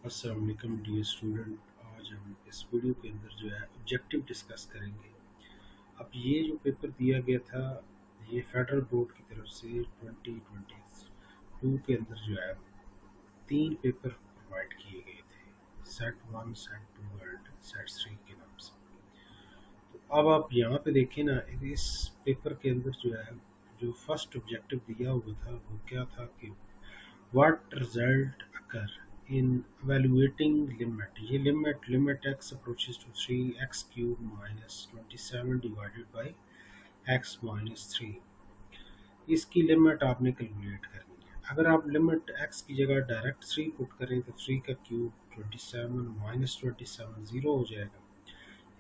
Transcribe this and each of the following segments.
अस्सलाम वालेकुम dear student. आज हम इस वीडियो के अंदर जो है ऑब्जेक्टिव डिस्कस करेंगे। अब ये जो पेपर दिया गया था, ये फेडरल बोर्ड की तरफ से 2022 के अंदर जो है तीन पेपर प्रोवाइड किए गए थे, set one, set two and set three के नाम से। तो अब आप यहाँ पे देखें ना, इस पेपर के अंदर जो है जो फर्स्ट ऑब्जेक्टिव दिया हुआ था वो क्या था कि what result occur in evaluating limit। ये limit x approaches to 3x cube minus 27 divided by x minus 3। इसकी लिमिट आपने कैलकुलेट करनी है। अगर आप लिमिट x की जगह डायरेक्ट 3 पुट करें तो 3 का क्यूब 27 माइनस 27 ज़ीरो हो जाएगा।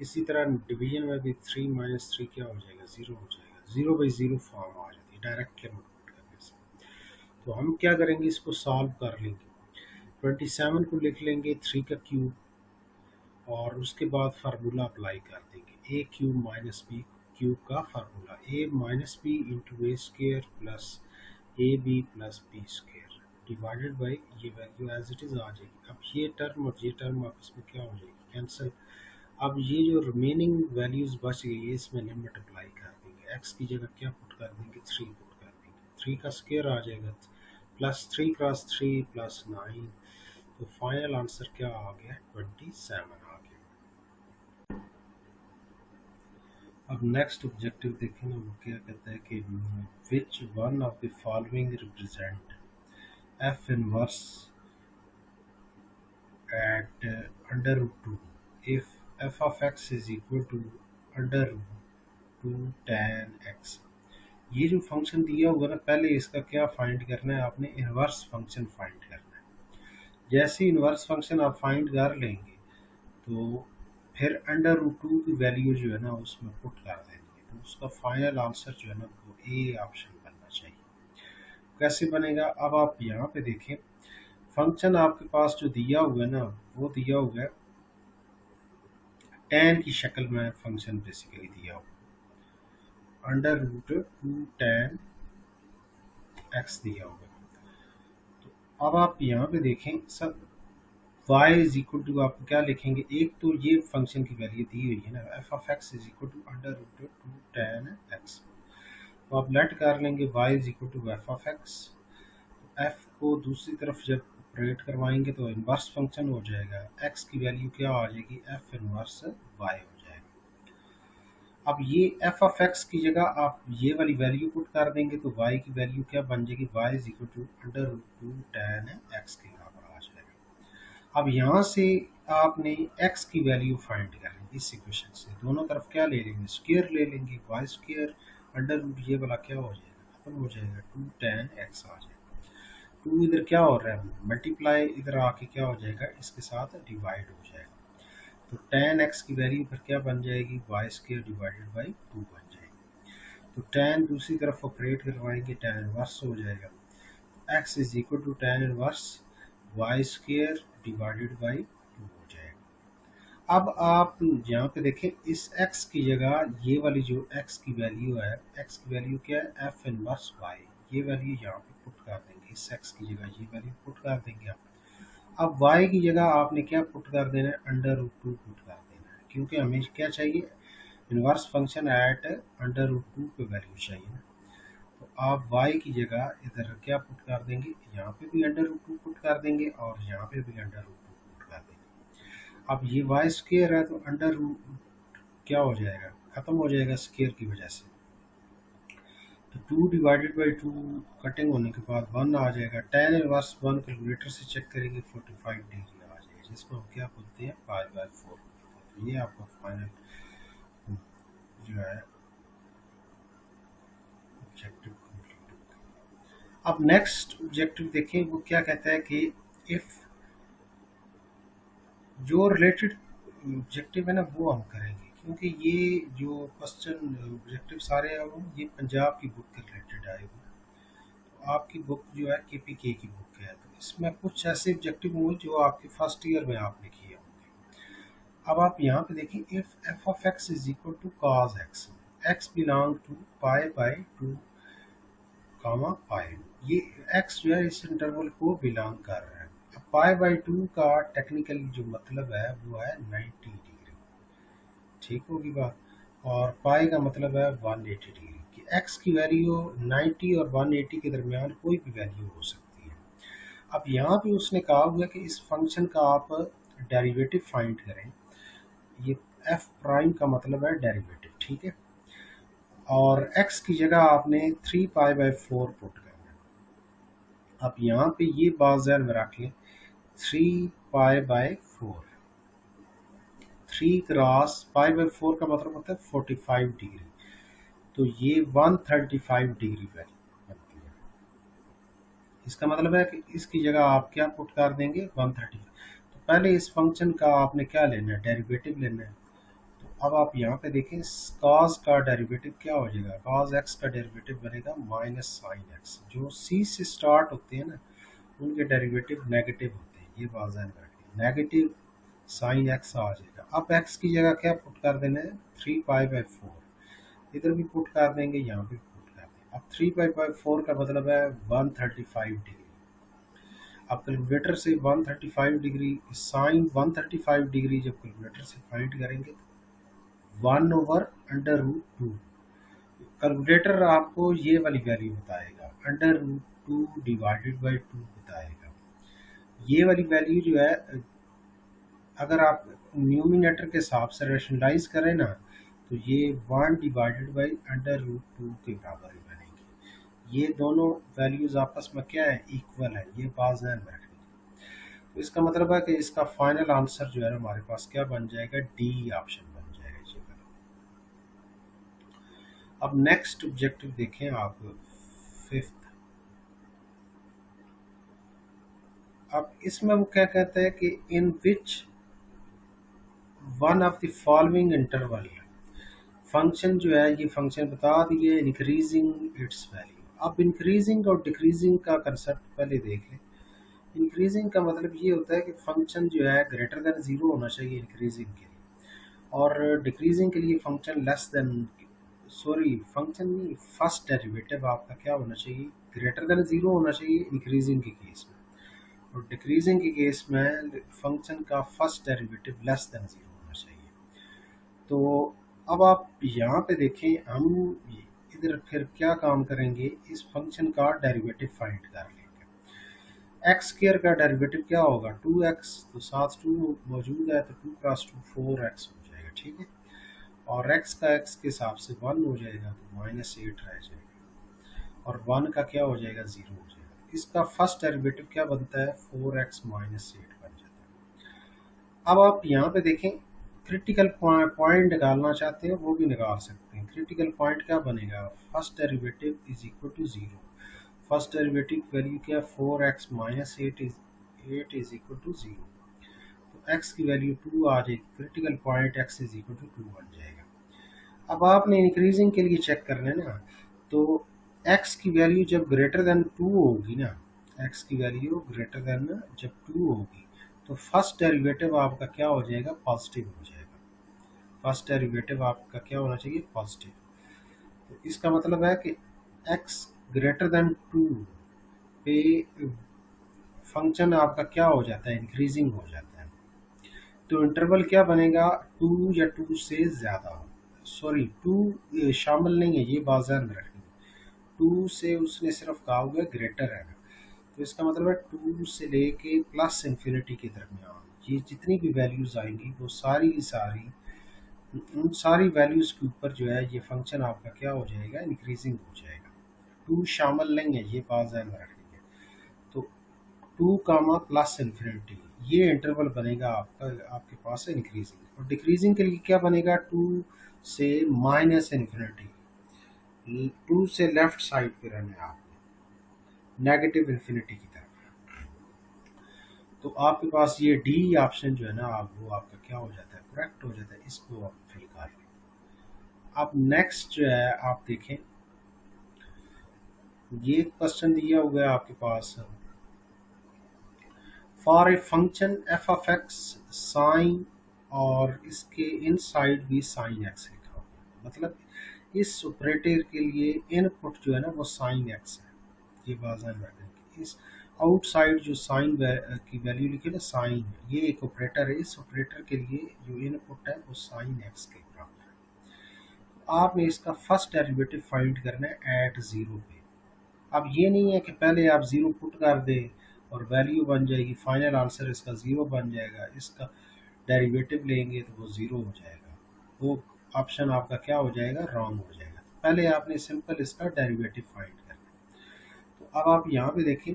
इसी तरह डिवीजन में भी 3 माइनस 3 क्या हो जाएगा, ज़ीरो हो जाएगा। ज़ीरो बाई ज़ीरो फॉर्म आ जाती है डायरेक्ट लिमिट पुट करने से। तो हम क्या करेंगे, इसको सॉल्व कर लेंगे। 27 को लिख लेंगे 3 का क्यूब और उसके बाद फार्मूला अप्लाई कर देंगे। A cube minus B cube का formula, A minus B into A square plus A B plus B square divided by ये वैल्यू एज इट इज़ आ जाएगी। अब ये टर्म और ये टर्म आपस में क्या हो जाएगी, कैंसिल। अब ये जो रिमेनिंग वैल्यूज बच गई है इसमें लिमिट अप्लाई कर देंगे। एक्स की जगह क्या पुट कर देंगे, 3 पुट कर देंगे। 3 का स्क्र आ जाएगा प्लस 3 क्रॉस 3 प्लस 9। तो फाइनल आंसर क्या आ गया, 27 आ गया। अब नेक्स्ट ऑब्जेक्टिव देखें ना, वो क्या कहता है कि which one of the following represent F inverse at under root two if F of x is equal to under root two ten X. ये जो फंक्शन दिया हुआ ना, पहले इसका क्या फाइंड करना है, आपने इनवर्स फंक्शन फाइंड करना है। जैसे इनवर्स फंक्शन आप फाइंड कर लेंगे तो फिर अंडर रूट टू की वैल्यू जो है ना उसमें पुट कर देंगे, तो उसका फाइनल आंसर जो है ना वो ए ऑप्शन बनना चाहिए। कैसे बनेगा, अब आप यहाँ पे देखें, फंक्शन आपके पास जो दिया हुआ है ना वो दिया हुआ है टेन की शक्ल में। फंक्शन बेसिकली दिया हुआ under root two ten X दिया हुआ है। तो अब आप यहाँ पे देखें सब y इज इक्वल टू, आप क्या लिखेंगे, एक तो ये फंक्शन की वैल्यू दी हुई है ना, F of x is equal to under root two ten X. तो आप लेट कर लेंगे y is equal to F of X. F को दूसरी तरफ जब ऑपरेट करवाएंगे तो इनवर्स फंक्शन हो जाएगा, x की वैल्यू क्या आ जाएगी, एफ इनवर्स y हो जाएगा। अब ये एफ ऑफ एक्स की जगह आप ये वाली वैल्यू पुट कर देंगे तो y की वैल्यू क्या बन जाएगी, y is equal to under root two ten X के बराबर आ जाएगा। अब यहाँ से आपने x की वैल्यू फाइंड करनी इस इक्वेशन से, दोनों तरफ क्या ले लेंगे, स्क्वायर ले लेंगे, y स्क्वायर अंडर रूट ये वाला क्या हो जाएगा, खत्म हो जाएगा, टू टेन एक्स आ जाएगा। टू इधर क्या हो रहा है, मल्टीप्लाई इधर आके क्या हो जाएगा, इसके साथ डिवाइड हो जाएगा। तो टेन एक्स की वैल्यू फिर क्या बन जाएगी, Y square divided by two बन जाएगी। तो टेन दूसरी तरफ ऑपरेट करवाएंगे, टेन इनवर्स हो जाएगा। X is equal to ten inverse Y square divided by two हो जाएगा। अब आप यहाँ पे देखें, इस x की जगह ये वाली जो x की वैल्यू है, x की वैल्यू क्या है, एफ इनवर्स y, ये वैल्यू यहाँ पे पुट कर देंगे। इस x की जगह ये वैल्यू पुट कर देंगे आप। अब y की जगह आपने क्या पुट कर देना है, अंडर रूट टू पुट कर देना है, क्योंकि हमें क्या चाहिए, inverse function at under root two पे वैल्यू चाहिए ना। तो आप y की जगह इधर क्या पुट कर देंगे, यहाँ पे भी अंडर रूट टू पुट कर देंगे और यहाँ पे भी अंडर रूट टू पुट कर देंगे। अब ये वाई स्क्वायर है तो अंडर रूट क्या हो जाएगा, खत्म हो जाएगा स्क्वायर की वजह से। तो two divided by to cutting होने के बाद वन आ जाएगा। टेन इनवर्स वन कैलकुलेटर से चेक करेंगे 45 डिग्री आ जाएगा, जिसको हम क्या बोलते हैं, पाई बाय फोर। तो ये आपका फाइनल जो है ऑब्जेक्टिव कंप्लीट हो गया। अब नेक्स्ट ऑब्जेक्टिव देखें, वो क्या कहता है कि इफ जो रिलेटेड ऑब्जेक्टिव है ना वो हम करेंगे, क्योंकि ये जो क्वेश्चन ऑब्जेक्टिव सारे हैं वो ये पंजाब की बुक के रिलेटेड आए हुए हैं। तो आपकी बुक जो है KPK की बुक है, तो इसमें कुछ ऐसे ऑब्जेक्टिव होंगे जो आपके फर्स्ट ईयर में आपने किए होंगे। अब आप यहाँ पे देखिए, if F of x is equal to cos x, x belong to pi by two comma pi, ये एक्स जो है इस इंटरवल को बिलोंग कर रहा है। पाई बाई टू का टेक्निकल जो मतलब है वो है 90 डिग्री, ठीक होगी बात। और पाई का मतलब है 180 डिग्री कि एक्स की वैल्यू 90 और 180 के दरमियान कोई भी वैल्यू हो सकती है। अब यहाँ पे उसने कहा हुआ है कि इस फंक्शन का आप डेरिवेटिव फाइंड करें। ये एफ प्राइम का मतलब है डेरिवेटिव, ठीक है। और एक्स की जगह आपने 3 पाई बाई 4 पुट करना है। अब यहाँ पे ये बात ध्यान में रख लें, 3 pi by 4, 3 cross pi by 4 का मतलब होता है 45 डिग्री, तो ये 135 डिग्री वैल्यू बनती है। इसका मतलब है कि इसकी जगह आप क्या पुट कर देंगे, 130। तो पहले इस फंक्शन का आपने क्या लेना है, डेरिवेटिव लेना है। तो अब आप यहाँ पे देखें, cos का डेरिवेटिव क्या हो जाएगा, cos x का डेरिवेटिव बनेगा माइनस साइन एक्स। जो c से स्टार्ट होते हैं ना उनके डेरिवेटिव नेगेटिव होते हैं, ये बात ध्यान में रखिए, नेगेटिव साइन एक्स आ जाएगा। अब x की जगह क्या पुट कर देना है, 3 पाई बाई 4, इधर भी पुट कर देंगे, यहाँ भी पुट कर देंगे। अब 3 पाई बाई 4 का मतलब है 135 डिग्री। अब कैलकुलेटर से 135 डिग्री साइन 135 डिग्री जब कैलकुलेटर से फाइंड करेंगे, 1/√2। कैलकुलेटर आपको ये वाली वैल्यू बताएगा, √2 डिवाइडेड बाई 2 बताएगा। ये वाली वैल्यू जो है, अगर आप न्यूमिनेटर के हिसाब से रेशनलाइज करें ना, तो ये 1 डिवाइडेड बाई √2 के बराबर ही बनेगी। ये दोनों वैल्यूज आपस में क्या है, इक्वल है, ये बात ध्यान में रखनी। तो इसका मतलब है कि इसका फाइनल आंसर जो है हमारे पास क्या बन जाएगा, डी ऑप्शन बन जाएगा जी। अब नेक्स्ट ऑब्जेक्टिव देखें आप, फिफ्थ। अब इसमें वो क्या कहते हैं कि in which one of the following interval, function जो है ये फंक्शन बता दिए इंक्रीजिंग इट्स वैल्यू। अब इंक्रीजिंग और डिक्रीजिंग का कंसेप्ट पहले देख लें। इंक्रीजिंग का मतलब ये होता है कि फंक्शन जो है ग्रेटर देन जीरो होना चाहिए इंक्रीजिंग के लिए, और डिक्रीजिंग के लिए function less than, sorry function नहीं, फर्स्ट डेरिवेटिव आपका क्या होना चाहिए, ग्रेटर देन जीरो होना चाहिए इंक्रीजिंग के केस में, और डिक्रीजिंग के केस में फंक्शन का first derivative less than zero होना चाहिए। तो अब आप यहाँ पे देखें, हम इधर फिर क्या काम करेंगे, इस फंक्शन का डेरिवेटिव फाइंड कर लेंगे। एक्स स्क्वायर का डेरिवेटिव क्या होगा, 2x, तो साथ 2 मौजूद है तो 2 क्रॉस 2 4x हो जाएगा, ठीक है। और x का x के हिसाब से 1 हो जाएगा तो -8 रह जाएगा, और 1 का क्या हो जाएगा, 0 हो जाएगा। इसका फर्स्ट डेरिवेटिव क्या बनता है, 4x - 8 बन जाता है। अब आप यहाँ पे देखें, क्रिटिकल पॉइंट निकालना चाहते हैं वो भी निकाल सकते हैं। क्रिटिकल पॉइंट क्या बनेगा, first derivative is equal to 0। First derivative value क्या, 4x - 8 इज इक्वल टू 0, तो x की वैल्यू 2 आ जाएगी, critical point x is equal to 2 बन जाएगा। अब आपने इंक्रीजिंग के लिए चेक करना है ना, तो x की वैल्यू जब ग्रेटर देन 2 होगी ना, x की वैल्यू ग्रेटर देन जब 2 होगी, तो फर्स्ट डेरिवेटिव आपका क्या हो जाएगा, पॉजिटिव हो जाएगा। फर्स्ट डेरिवेटिव आपका क्या होना चाहिए, पॉजिटिव। तो इसका मतलब है कि x ग्रेटर देन 2 पे फंक्शन आपका क्या हो जाता है, इंक्रीजिंग हो जाता है। तो इंटरवल क्या बनेगा, 2 या 2 से ज़्यादा हो, सॉरी 2 शामिल नहीं है, ये बात ध्यान में रखनी। 2 से उसने सिर्फ कहा हुआ है ग्रेटर है, तो इसका मतलब है 2 से लेके प्लस इंफिनिटी के दरमियान ये जितनी भी वैल्यूज़ आएंगी वो सारी की सारी, उन सारी वैल्यूज़ के ऊपर जो है ये फंक्शन आपका क्या हो जाएगा, इंक्रीजिंग हो जाएगा। 2 शामिल नहीं है, ये बात ध्यान में रखनी है। तो 2 कामा प्लस इंफिनिटी, ये इंटरवल बनेगा आपका, आपके पास है इंक्रीजिंग। और डिक्रीजिंग के लिए क्या बनेगा, 2 से माइनस इंफिनिटी, 2 से लेफ्ट साइड पे रहना है आपने, नेगेटिव इंफिनिटी की तरफ। तो आपके पास ये डी ऑप्शन जो है ना, आप वो आपका क्या हो जाता है, करेक्ट हो जाता है। इसको आप फिल कर लें। अब नेक्स्ट जो है आप देखें, ये क्वेश्चन दिया हुआ है आपके पास, for a function f of x sine, और इसके इनसाइड भी साइन एक्स लिखा हुआ है, मतलब इस ऑपरेटर के लिए इनपुट जो है ना वो साइन एक्स है, ये बात ध्यान रखें। इस आउटसाइड जो साइन की वैल्यू लिखी ना, साइन, ये एक ऑपरेटर है, इस ऑपरेटर के लिए जो इनपुट है वो साइन एक्स के बराबर है। आपने इसका फर्स्ट डेरिवेटिव फाइंड करना है एट ज़ीरो पे। अब ये नहीं है कि पहले आप ज़ीरो पुट कर दें और वैल्यू बन जाएगी, फाइनल आंसर इसका ज़ीरो बन जाएगा, इसका डेरिवेटिव लेंगे तो वो ज़ीरो हो जाएगा, वो ऑप्शन आपका क्या हो जाएगा, रॉन्ग हो जाएगा। पहले आपने सिंपल इसका डेरिवेटिव फाइंड करना। तो अब आप यहाँ पे देखें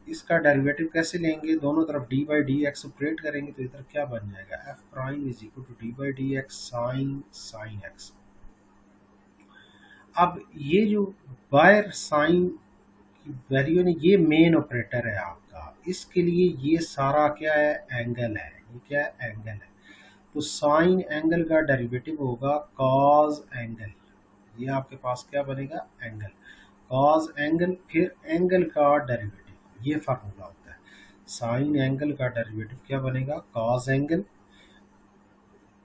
इसका डेरिवेटिव कैसे लेंगे, दोनों तरफ D by D X operate करेंगे तो इधर क्या बन जाएगा, F prime is equal to D by D X sine sine X. अब ये जो बायर साइन की वैल्यू है, ये मेन ऑपरेटर है आपका, इसके लिए ये सारा क्या है, एंगल है, ये क्या है, एंगल है। तो साइन एंगल का डेरिवेटिव होगा कॉज एंगल, ये आपके पास क्या बनेगा, एंगल, कॉज एंगल, फिर एंगल का डेरिवेटिव, ये फार्मूला होता है। साइन एंगल का डेरिवेटिव क्या बनेगा, कॉज एंगल,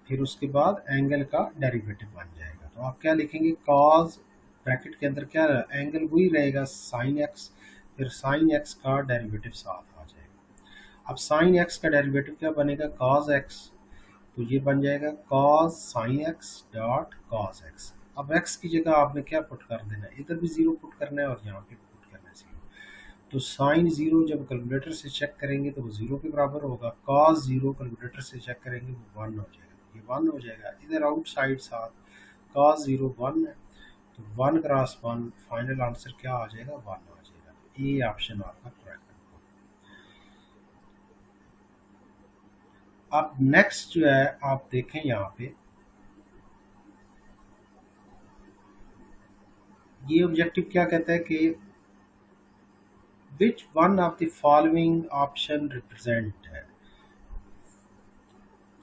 फिर उसके बाद एंगल का डेरिवेटिव बन जाएगा। तो आप क्या लिखेंगे, कॉज ब्रैकेट के अंदर क्या एंगल वही रहेगा साइन एक्स, फिर साइन एक्स का डेरिवेटिव साथ आ जाएगा। अब साइन एक्स का डेरिवेटिव क्या बनेगा, कॉज एक्स, तो ये बन जाएगा cause sine x dot cos x. अब एक्स की जगह आपने क्या पुट कर देना है, इधर भी जीरो पुट करना है और यहाँ पे पुट करना है जीरो। तो साइन जीरो जब कैलकुलेटर से चेक करेंगे तो वो जीरो के बराबर होगा, कॉस जीरो कैलकुलेटर से चेक करेंगे वो वन हो जाएगा, ये वन हो जाएगा। इधर आउटसाइड साथ कॉस जीरो वन है, तो one cross one, final answer क्या आ जाएगा, वन आ जाएगा। ये ऑप्शन आपका करेक्ट है। अब नेक्स्ट जो है आप देखें यहाँ पे, ये ऑब्जेक्टिव क्या कहता है कि which one of the following option represent है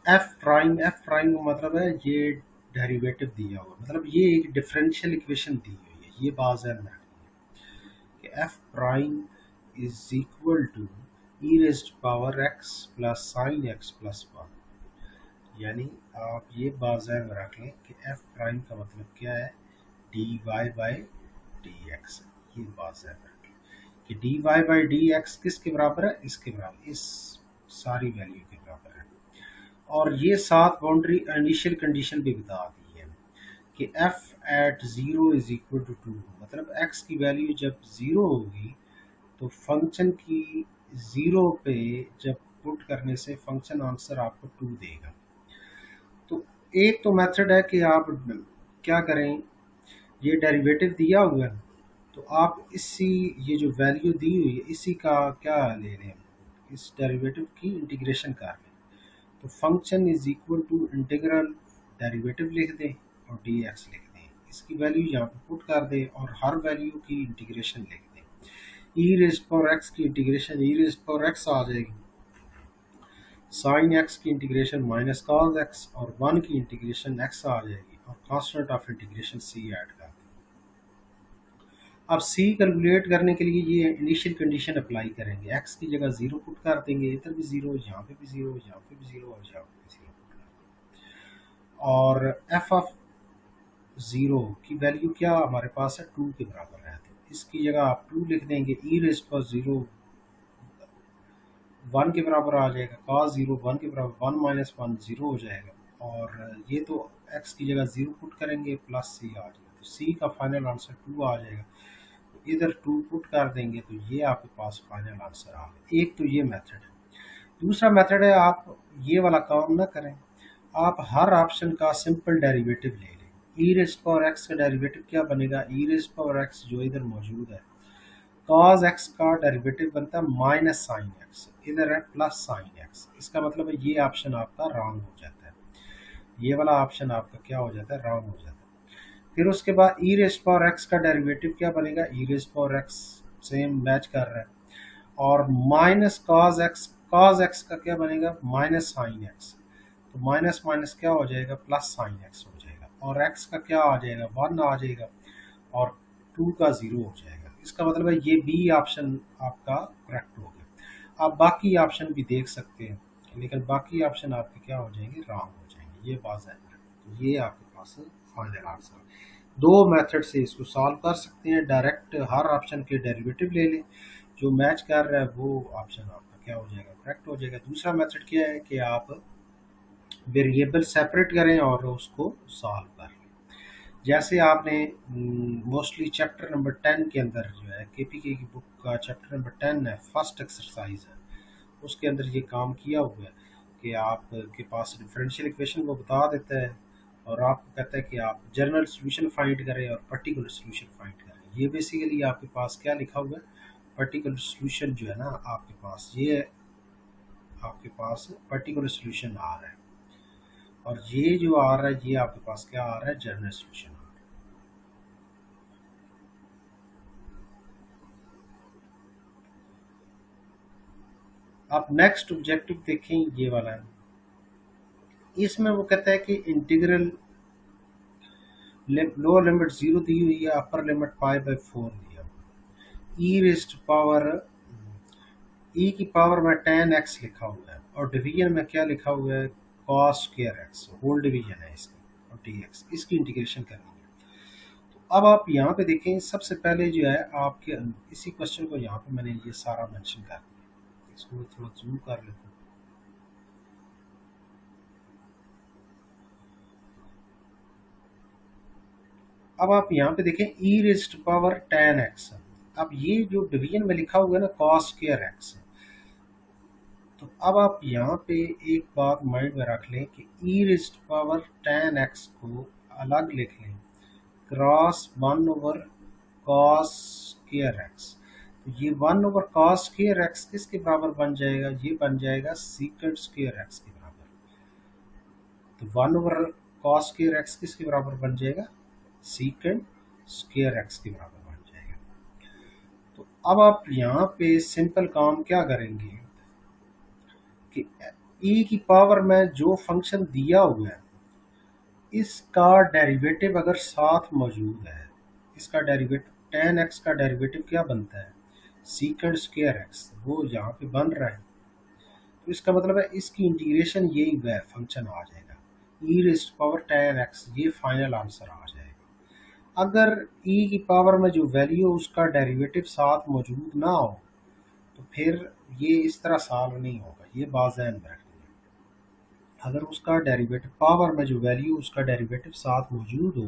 एफ प्राइम। एफ प्राइम का मतलब है ये डेरिवेटिव दिया हुआ, मतलब ये एक डिफरेंशियल इक्वेशन दी हुई है, ये बात ध्यान में रखनी है कि F prime is equal to E raised power X plus sine X plus one. यानी आप ये बात ध्यान में रख लें कि एफ प्राइम का मतलब क्या है, D Y by D X. ये बात ध्यान में रख लें कि D Y by D X किसके बराबर है, इसके बराबर, इस सारी वैल्यू के बराबर है। और ये साथ बाउंड्री इनिशियल कंडीशन भी बता दी है कि f at zero is equal to two, मतलब x की वैल्यू जब ज़ीरो होगी तो फंक्शन की ज़ीरो पे जब पुट करने से फंक्शन आंसर आपको टू देगा। तो एक तो मेथड है कि आप क्या करें, ये डेरिवेटिव दिया हुआ है तो आप इसी ये जो वैल्यू दी हुई है इसी का क्या ले लें, इस डेरिवेटिव की इंटीग्रेशन कर लें। तो function is equal to integral derivative लिख दें और डी एक्स लिख दें, इसकी वैल्यू यहाँ पे पुट कर दें और हर वैल्यू की इंटीग्रेशन लिख दें। ई रेज़्ड पावर एक्स की integration e raised power x आ जाएगी, साइन एक्स की इंटीग्रेशन माइनस कॉस एक्स, और वन की इंटीग्रेशन एक्स आ जाएगी, और constant of integration c add कर दें। अब सी कैलकुलेट करने के लिए ये इनिशियल कंडीशन अप्लाई करेंगे, एक्स की जगह जीरो पुट कर देंगे, इधर भी जीरो, यहाँ पे भी जीरो, यहाँ पे भी जीरो और यहाँ पे भी जीरो पुट कर देंगे। और एफ ऑफ जीरो की वैल्यू क्या हमारे पास है, टू के बराबर है, तो इसकी जगह आप टू लिख देंगे, ई रेज़्ड पावर जीरो वन के बराबर आ जाएगा, कॉस जीरो वन के बराबर, वन माइनस वन जीरो हो जाएगा, और ये तो एक्स की जगह जीरो पुट करेंगे प्लस सी आ जाएगा, तो सी का फाइनल आंसर टू आ जाएगा। इधर टू पुट कर देंगे तो ये आपके पास फाइनल आंसर आ गया। एक तो ये मेथड है। दूसरा मेथड है आप ये वाला काम ना करें, आप हर ऑप्शन का सिंपल डेरिवेटिव ले लें। ई रेज़्ड पावर एक्स का डेरिवेटिव क्या बनेगा, ई रेज़्ड पावर एक्स जो इधर मौजूद है, कॉस एक्स का डेरिवेटिव बनता है माइनस साइन एक्स, इधर है प्लस साइन एक्स, इसका मतलब है ये ऑप्शन आपका रॉन्ग हो जाता है, ये वाला ऑप्शन आपका क्या हो जाता है, रॉन्ग हो जाता है। फिर उसके बाद ई रेज़्ड पावर एक्स का डेरिवेटिव क्या बनेगा, e raised power x same match कर रहा है, और माइनस कॉस एक्स का क्या बनेगा, माइनस साइन एक्स, तो माइनस माइनस क्या हो जाएगा, प्लस साइन एक्स हो जाएगा, और एक्स का क्या आ जाएगा, वन आ जाएगा, और टू का जीरो हो जाएगा। इसका मतलब है ये बी ऑप्शन आपका करेक्ट हो गया। आप बाकी ऑप्शन भी देख सकते हैं लेकिन बाकी ऑप्शन आपके क्या हो जाएंगे, रॉन्ग हो जाएंगे, ये बात है। तो ये आपके पास फाइनल आंसर। दो मेथड से इसको सॉल्व कर सकते हैं, डायरेक्ट हर ऑप्शन के डेरिवेटिव ले लें, जो मैच कर रहा है वो ऑप्शन आपका क्या हो जाएगा, करेक्ट हो जाएगा। दूसरा मेथड क्या है कि आप वेरिएबल सेपरेट करें और उसको सॉल्व कर लें। जैसे आपने मोस्टली चैप्टर नंबर 10 के अंदर जो है केपीके की बुक का चैप्टर नंबर 10 है, फर्स्ट एक्सरसाइज है, उसके अंदर ये काम किया हुआ है कि आपके पास डिफरेंशियल इक्वेशन को बता देता है और आपको कहता है कि आप जनरल सॉल्यूशन फाइंड करें और पर्टिकुलर सॉल्यूशन फाइंड करें। ये बेसिकली आपके पास क्या लिखा हुआ है, पर्टिकुलर सॉल्यूशन जो है ना आपके पास, ये आपके पास पर्टिकुलर सॉल्यूशन आ रहा है और ये जो आ रहा है ये आपके पास क्या आ रहा है, जनरल सॉल्यूशन आ रहा है। आप नेक्स्ट ऑब्जेक्टिव देखें, ये वाला है। इसमें वो कहता है कि इंटीग्रल लोअर लिमिट 0 दी हुई है, अपर लिमिट π/4 दिया हुआ, ई रेस्ट पावर ई की पावर में tan x लिखा हुआ है और डिवीजन में क्या लिखा हुआ है, cos square x, whole division है इसकी और dx, इसकी इंटीग्रेशन करनी है। तो अब आप यहाँ पे देखें, सबसे पहले जो है आपके इसी क्वेश्चन को यहाँ पे मैंने ये सारा मेंशन कर दिया, इसको थोड़ा जूम कर लेते हैं। अब आप यहाँ पे देखें ई रेस्ट पावर tan x, अब ये जो डिवीजन में लिखा हुआ है ना cos स्क्वायर x, तो अब आप यहाँ पे एक बात माइंड में रख लें कि ई रेस्ट पावर tan x को अलग लिख लें क्रॉस 1/cos स्क्वायर x। तो ये 1/cos स्क्वायर x किसके बराबर बन जाएगा, ये बन जाएगा सीकेंट स्क्वायर x के बराबर। तो 1/cos स्क्वायर x किसके बराबर बन जाएगा, सीकेंट स्क्वायर x के बराबर बन जाएगा। तो अब आप यहाँ पे सिंपल काम क्या करेंगे कि e की पावर में जो फंक्शन दिया हुआ है इसका डेरिवेटिव अगर साथ मौजूद है, इसका डेरिवेटिव tan x का डेरिवेटिव क्या बनता है, सीकेंट स्क्वायर x, वो यहाँ पे बन रहा है। तो इसका मतलब है इसकी इंटीग्रेशन यही वह फंक्शन आ जाएगा, ई रेस्ट पावर tan x, ये फाइनल आंसर आ जाएगा। अगर e की पावर में जो वैल्यू उसका डेरिवेटिव साथ मौजूद ना हो तो फिर ये इस तरह सॉल्व नहीं होगा, ये बात ज़हन में रखनी है। अगर उसका डेरिवेटिव पावर में जो वैल्यू उसका डेरिवेटिव साथ मौजूद हो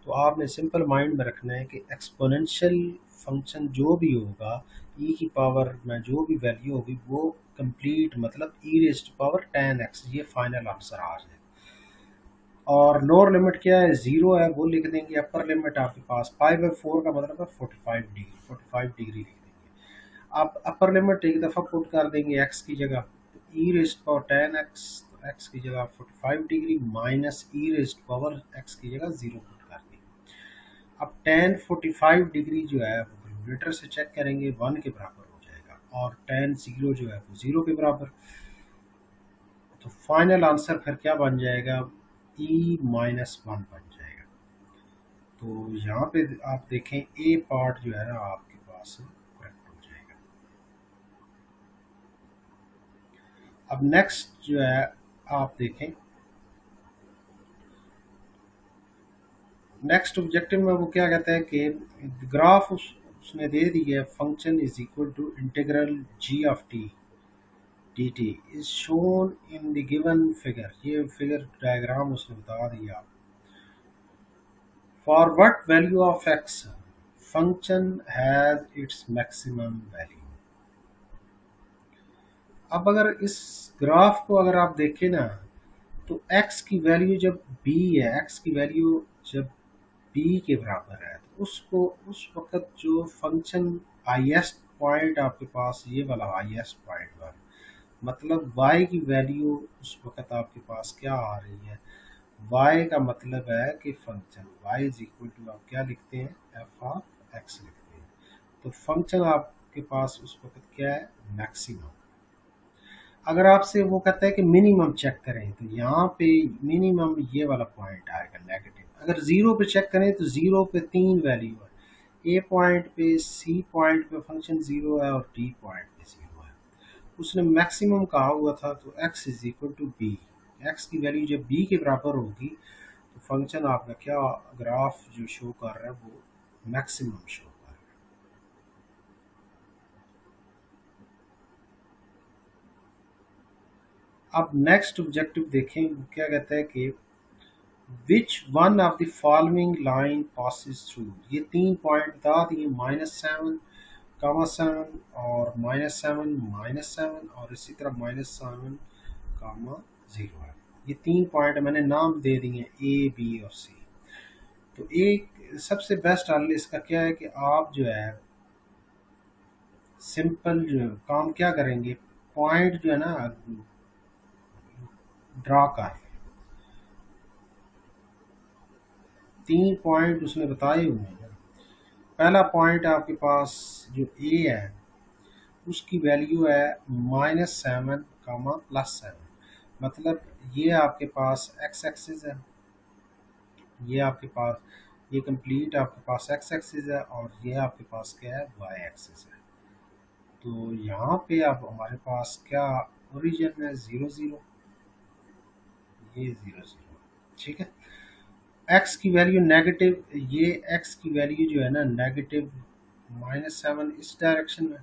तो आपने सिंपल माइंड में रखना है कि एक्सपोनेंशियल फंक्शन जो भी होगा e की पावर में जो भी वैल्यू होगी वो कंप्लीट मतलब ई रेस्ट पावर tan x, ये फाइनल आंसर आ जाए। और लोअर लिमिट क्या है, 0 है, वो लिख देंगे। अपर लिमिट आपके पास π/4 का मतलब है 45 डिग्री, 45 डिग्री लिख देंगे। आप अपर लिमिट एक दफ़ा पुट कर देंगे x की जगह, तो e raised power tan x, x की जगह 45 degree minus e raised power x की जगह 0 पुट कर देंगे। अब tan 45 डिग्री जो है वो कैलकुलेटर से चेक करेंगे 1 के बराबर हो जाएगा और tan 0 जो है वो 0 के बराबर। तो फाइनल आंसर फिर क्या बन जाएगा, e-1 बन जाएगा। तो यहाँ पे आप देखें ए पार्ट जो है ना आपके पास करेक्ट हो जाएगा। अब नेक्स्ट जो है आप देखें, नेक्स्ट ऑब्जेक्टिव में वो क्या कहता है कि ग्राफ उसने दे दी है, function is equal to integral g of t dt is shown in the given figure, ये फिगर डायग्राम उसने बता दिया। For what value of x function has its maximum value। अब अगर इस ग्राफ को अगर आप देखें ना तो x की वैल्यू जब b है, x की वैल्यू जब b के बराबर है तो उसको उस वक्त जो फंक्शन हाईएस्ट पॉइंट आपके पास ये वाला हाईएस्ट पॉइंट वाला मतलब y की वैल्यू उस वक्त आपके पास क्या आ रही है, y का मतलब है कि function y is equal to आप क्या लिखते हैं, f ऑफ x लिखते हैं। तो फंक्शन आपके पास उस वक्त क्या है, मैक्सिमम। अगर आपसे वो कहता है कि मिनिमम चेक करें तो यहाँ पे मिनिमम ये वाला पॉइंट आएगा नेगेटिव। अगर 0 पे चेक करें तो 0 पे 3 वैल्यू है, a पॉइंट पे, c पॉइंट पे फंक्शन 0 है और d पॉइंट पे 0 है। उसने मैक्सिमम कहा हुआ था तो x is equal to b, x की वैल्यू जब b के बराबर होगी तो फंक्शन आपका क्या ग्राफ जो शो कर रहा है वो मैक्सिमम शो कर रहा है। अब नेक्स्ट ऑब्जेक्टिव देखें, वो क्या कहता है कि which one of the following line passes through. ये 3 पॉइंट बता दिए, -7, -7 और -7 और इसी तरह -7, 0 है। ये 3 पॉइंट मैंने नाम दे दिए ए, बी और सी। तो एक सबसे बेस्ट हल इसका क्या है कि आप जो है सिंपल जो है काम क्या करेंगे, पॉइंट जो है ना ड्रा कर, 3 पॉइंट उसने बताए हुए हैं। पहला पॉइंट आपके पास जो ए है उसकी वैल्यू है -7, +7, मतलब ये आपके पास एक्स एक्सिस है, ये आपके पास ये कंप्लीट आपके पास एक्स एक्सिस है और ये आपके पास क्या है, वाई एक्सिस है। तो यहाँ पे अब हमारे पास क्या ओरिजिन है, 0 0, ये 0 0, ठीक है। एक्स की वैल्यू नेगेटिव, ये एक्स की वैल्यू जो है ना नेगेटिव -7 इस डायरेक्शन में,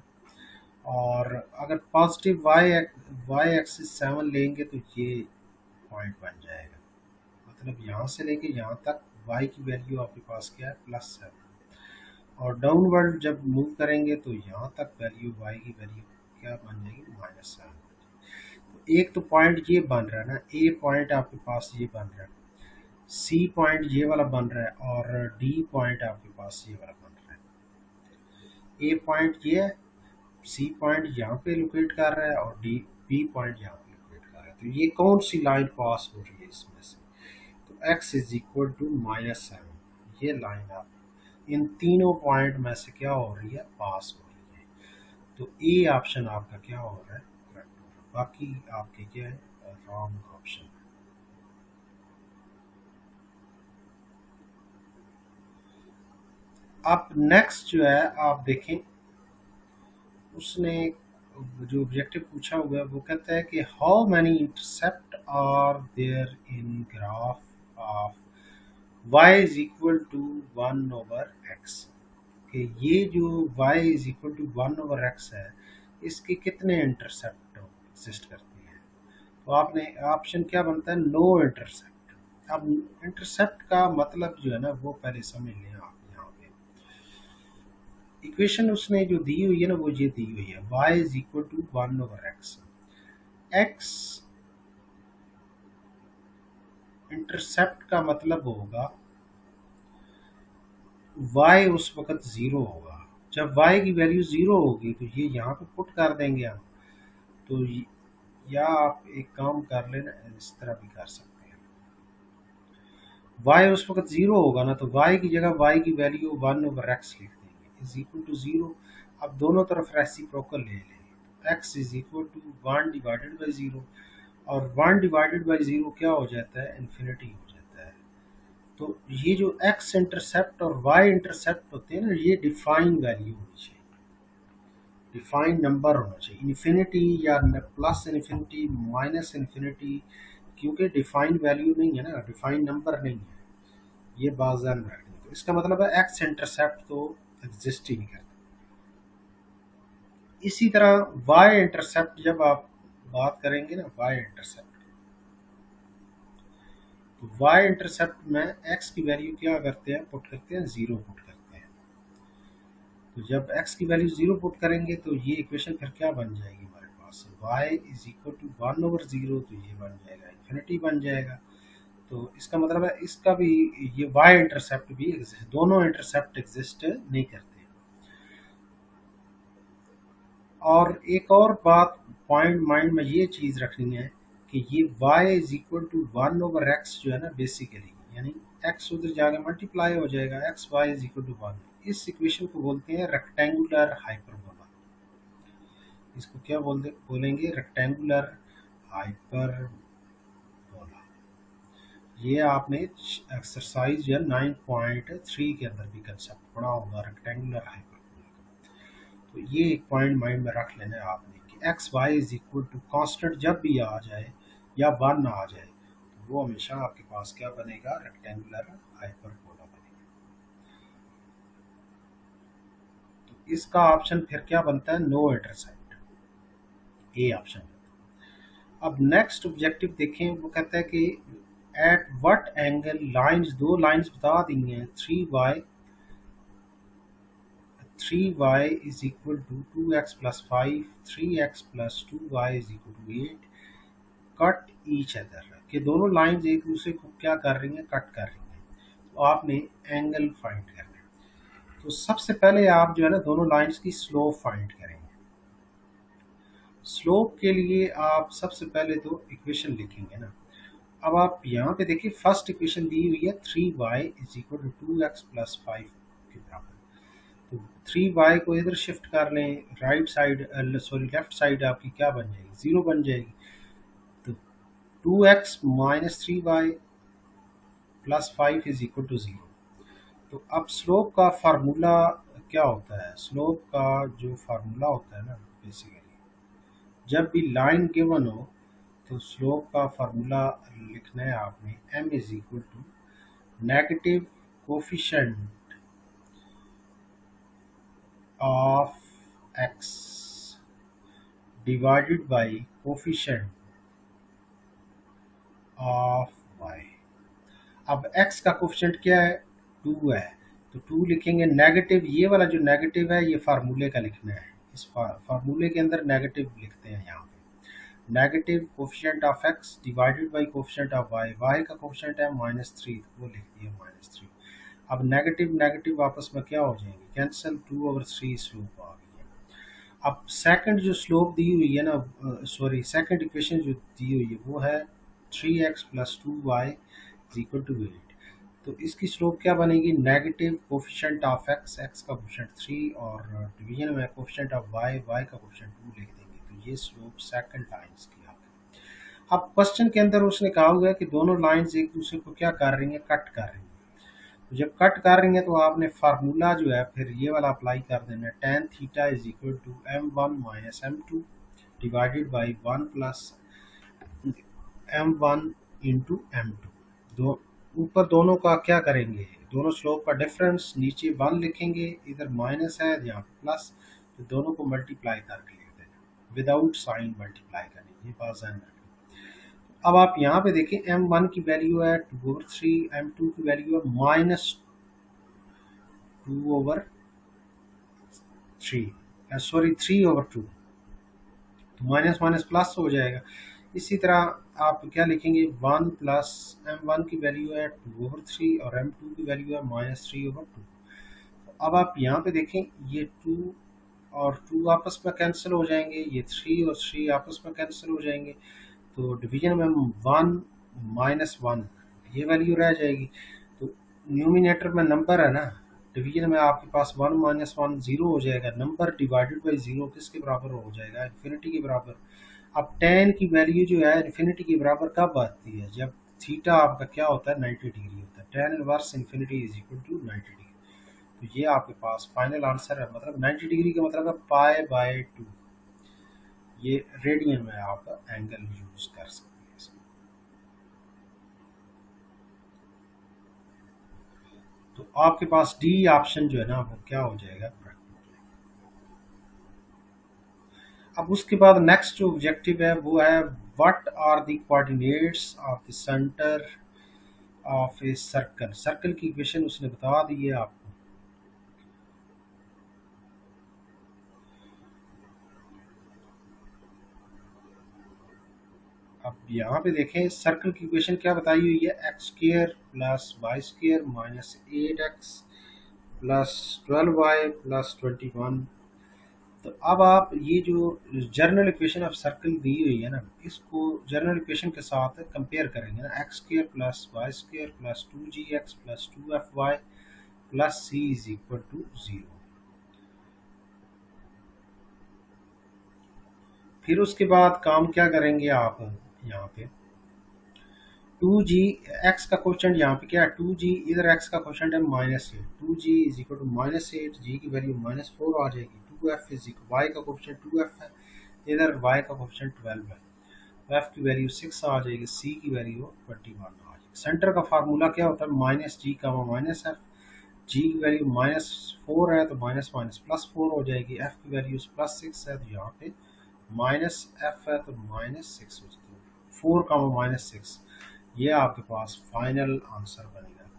और अगर पॉजिटिव वाई एक्सिस 7 लेंगे तो ये पॉइंट बन जाएगा। मतलब यहाँ से लेके यहाँ तक वाई की वैल्यू आपके पास क्या है, +7, और डाउनवर्ड जब मूव करेंगे तो यहाँ तक वैल्यू वाई की वैल्यू क्या बन जाएगी, -7। तो एक तो पॉइंट ये बन रहा है ना, ए पॉइंट आपके पास ये बन रहा है, सी पॉइंट ये वाला बन रहा है और डी पॉइंट आपके पास ये वाला बन रहा है। ए पॉइंट ये है, सी पॉइंट यहाँ पे लोकेट कर रहा है और डी बी पॉइंट यहाँ पे लोकेट कर रहा है। तो ये कौन सी लाइन पास हो रही है इसमें से, तो x इज इक्वल टू -7, ये लाइन आप इन तीनों पॉइंट में से क्या हो रही है, पास हो रही है। तो ए ऑप्शन आपका क्या हो रहा है, करेक्ट हो रहा है। बाकी आपके क्या है, रॉन्ग ऑप्शन है। अब नेक्स्ट जो है आप देखें, उसने जो ऑब्जेक्टिव पूछा हुआ है वो कहता है कि how many intercept are there in graph of y is equal to 1/x, कि ये जो y is equal to 1/x है, इसके कितने इंटरसेप्ट एग्जिस्ट करते हैं। तो आपने ऑप्शन क्या बनता है, नो इंटरसेप्ट। अब इंटरसेप्ट का मतलब जो है ना वो पहले समझ लें आप। यहाँ पे इक्वेशन उसने जो दी हुई है ना वो ये दी हुई है, y is equal to 1/x। x intercept का मतलब होगा y उस वक्त 0 होगा। जब y की वैल्यू 0 होगी तो ये यहाँ पे पुट कर देंगे हम। तो या आप एक काम कर लेना, इस तरह भी कर सकते हैं, y उस वक्त 0 होगा ना तो y की जगह y की वैल्यू 1/x लिख देंगे, इज इक्वल टू 0। अब दोनों तरफ रेसिप्रोकल ले लेंगे, x is equal to 1 divided by 0, और 1 डिवाइडेड बाई 0 क्या हो जाता है, इन्फिनिटी हो जाता है। तो ये जो x इंटरसेप्ट और y इंटरसेप्ट होते हैं ना, ये डिफाइन वैल्यू होनी चाहिए, डिफाइन नंबर होना चाहिए, इन्फिनिटी या प्लस इन्फिनिटी, माइनस इन्फिनिटी, क्योंकि डिफाइन वैल्यू नहीं है ना, डिफाइन नंबर नहीं है। ये बात ध्यान में रखनी। तो इसका मतलब है एक्स इंटरसेप्ट तो एग्जिस्ट ही नहीं करता। इसी तरह वाई इंटरसेप्ट जब आप बात करेंगे ना, वाई इंटरसेप्ट, तो वाई इंटरसेप्ट में एक्स की वैल्यू क्या करते हैं, पुट करते हैं, 0 पुट करते हैं। तो जब x की वैल्यू 0 पुट करेंगे तो ये इक्वेशन फिर क्या बन जाएगी हमारे पास, y इज इक्वल टू 1/0, तो ये बन जाएगा इन्फिनिटी बन जाएगा। तो इसका मतलब है इसका भी ये y इंटरसेप्ट भी दोनों इंटरसेप्ट एग्जिस्ट नहीं करते। और एक और बात पॉइंट माइंड में ये चीज़ रखनी है कि ये y is equal to 1/x जो है ना, बेसिकली यानी x उधर जाके मल्टीप्लाई हो जाएगा, X Y is equal to 1। इस इक्वेशन को बोलते हैं रेक्टेंगुलर हाइपरबोला। इसको क्या बोलेंगे, रेक्टेंगुलर हाइपरबोला। ये आपने एक्सरसाइज जो है 9.3 के अंदर भी कंसेप्ट पढ़ा होगा, रेक्टेंगुलर हाइपरबोला का। तो ये एक पॉइंट माइंड में रख लेना है आपने कि X Y is equal to constant जब भी आ जाए या 1 आ जाए तो वो हमेशा आपके पास क्या बनेगा, रेक्टेंगुलर हाइपरबोला बनेगा। तो इसका ऑप्शन फिर क्या बनता है, नो इंटरसेप्ट, ए ऑप्शन। अब नेक्स्ट ऑब्जेक्टिव देखें, वो कहता है कि एट व्हाट एंगल लाइंस, दो लाइंस बता दी हैं, 3y is equal to 2x plus 5, 3x plus 2y is equal to 8 cut each other, कि दोनों लाइंस एक दूसरे को क्या कर रही हैं, कट कर रही हैं। तो आपने एंगल फाइंड करना है। तो सबसे पहले आप जो है ना दोनों लाइंस की स्लोप फाइंड करेंगे। स्लोप के लिए आप सबसे पहले तो इक्वेशन लिखेंगे ना। अब आप यहाँ पे देखिए फर्स्ट इक्वेशन दी हुई है 3y is equal to 2x plus 5 के बराबर। तो 3y को इधर शिफ्ट कर लें, right side sorry left side आपकी क्या बन जाएगी, 0 बन जाएगी। तो 2x minus 3y plus 5 is equal to 0। तो अब स्लोप का फार्मूला क्या होता है, स्लोप का जो फार्मूला होता है ना, बेसिकली जब भी लाइन गिवन हो तो स्लोप का फार्मूला लिखना है आपने, m is equal to negative coefficient of x divided by coefficient of y। अब x का कोफिशिएंट क्या है, 2 है, तो 2 लिखेंगे। नेगेटिव, ये वाला जो नेगेटिव है ये फार्मूले का लिखना है, इस फार्मूले के अंदर नेगेटिव लिखते हैं यहाँ पे। Negative coefficient of x divided by coefficient of y, y का कोफिशिएंट है -3, तो वो लिख दिया -3। अब नेगेटिव नेगेटिव आपस में क्या हो जाएंगे, कैंसिल, 2/3 स्लोप आ गई है। अब सेकंड जो स्लोप दी हुई है ना, सॉरी सेकंड इक्वेशन जो दी हुई है वो है 3x plus 2y is equal to 8। तो इसकी स्लोप क्या बनेगी, negative coefficient of x, x का कोफिशिएंट 3 और डिवीजन में कोफिशिएंट ऑफ y, y का कोफिशिएंट 2 लिख देंगे। तो ये स्लोप सेकंड लाइंस की आ गई। अब क्वेश्चन के अंदर उसने कहा हुआ है कि दोनों लाइंस एक दूसरे को क्या कर रही हैं, कट कर रही हैं। तो जब कट कर रही हैं तो आपने फार्मूला जो है फिर ये वाला अप्लाई कर देना है, tan theta is equal to m1 minus m2 divided by 1 plus m1 into m2। दो ऊपर दोनों का क्या करेंगे, दोनों स्लोप का डिफरेंस, नीचे 1 लिखेंगे, इधर माइनस है यहाँ पे प्लस, तो दोनों को मल्टीप्लाई करके लिख देना, विदाउट साइन मल्टीप्लाई करनी, ये बात ध्यान रखना। अब आप यहाँ पे देखें m1 की वैल्यू है 2/3, m2 की वैल्यू है -2/3, सॉरी 3/2, तो माइनस माइनस प्लस हो जाएगा। इसी तरह आप क्या लिखेंगे, 1 प्लस m1 की वैल्यू है 2/3 और m2 की वैल्यू है -3/2। अब आप यहाँ पे देखें ये 2 और 2 आपस में कैंसिल हो जाएंगे, ये 3 और 3 आपस में कैंसिल हो जाएंगे, तो डिवीजन में 1 -1 ये वैल्यू रह जाएगी। तो न्यूमिनेटर में नंबर है ना, डिवीजन में आपके पास 1 -1 0 हो जाएगा, नंबर डिवाइडेड बाई 0 किसके बराबर हो जाएगा, इन्फिनिटी के बराबर। अब tan की वैल्यू जो है इन्फिनिटी के बराबर कब आती है, जब थीटा आपका क्या होता है, 90 डिग्री होता है। tan inverse infinity is equal to 90 degree. तो ये आपके पास फाइनल आंसर है, मतलब 90 डिग्री का मतलब है π/2। ये रेडियन में आप एंगल यूज कर सकते हैं इसमें। तो आपके पास डी ऑप्शन जो है ना वो क्या हो जाएगा। अब उसके बाद नेक्स्ट जो ऑब्जेक्टिव है वो है what are the coordinates of the centre of a circle. Circle की इक्वेशन उसने बता दी है आपको। अब यहाँ पे देखें सर्कल की इक्वेशन क्या बताई हुई है, x² plus y² minus 8x plus 12y plus 21। तो अब आप ये जो जनरल इक्वेशन ऑफ सर्कल दी हुई है ना, इसको जनरल इक्वेशन के साथ कंपेयर करेंगे ना, x² plus y² plus 2gx plus 2fy plus c is equal to 0। फिर उसके बाद काम क्या करेंगे आप, यहाँ पे 2g, x का क्वेश्चन यहाँ पे क्या है 2g, इधर x का क्वेश्चन है -8, 2g is equal to -8, g की वैल्यू -4 आ जाएगी। 2f इज इक्वल, y का क्वेश्चन 2f है, इधर y का क्वेश्चन 12 है, तो f की वैल्यू 6 आ जाएगी, c की वैल्यू 21 आ जाएगी। सेंटर का फार्मूला क्या होता है, -g का -f, g की वैल्यू -4 है तो माइनस माइनस +4 हो जाएगी, f की वैल्यू +6 है तो यहाँ पे माइनस एफ है तो -6 हो जाता है, 4, -6, ये आपके पास फाइनल आंसर बनेगा।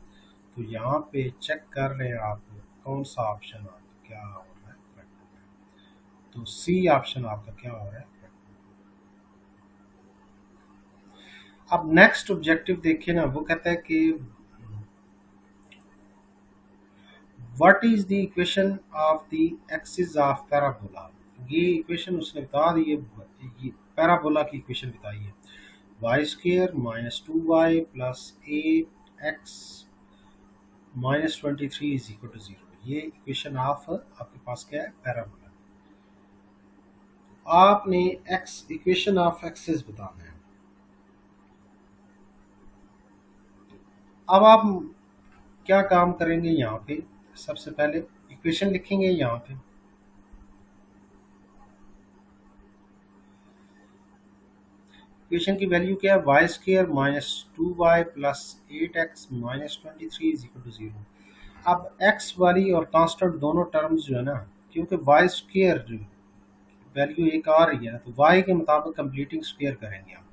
तो यहाँ पे चेक कर रहे हैं आप कौन सा ऑप्शन आपका क्या हो रहा है correct। तो सी ऑप्शन आपका क्या हो रहा है। अब नेक्स्ट ऑब्जेक्टिव देखिए ना, वो कहता है कि what is the equation of the axis of parabola. ये इक्वेशन उसने बता दी है, ये पैराबोला की इक्वेशन बताई है। Y square -2y plus 8x -23 is equal to 0। ये इक्वेशन ऑफ आपके पास क्या है, पैराबोला। आपने एक्स इक्वेशन ऑफ एक्सिस बताना है। अब आप क्या काम करेंगे, यहाँ पे सबसे पहले इक्वेशन लिखेंगे। यहाँ पे इक्वेशन की वैल्यू क्या है, Y square -2y plus 8x -23 is equal to 0। अब x वाली और कांस्टेंट दोनों टर्म्स जो है ना, क्योंकि वाई स्क्र वैल्यू एक आ रही है ना, तो y के मुताबिक कंप्लीटिंग स्क्वायर करेंगे हम।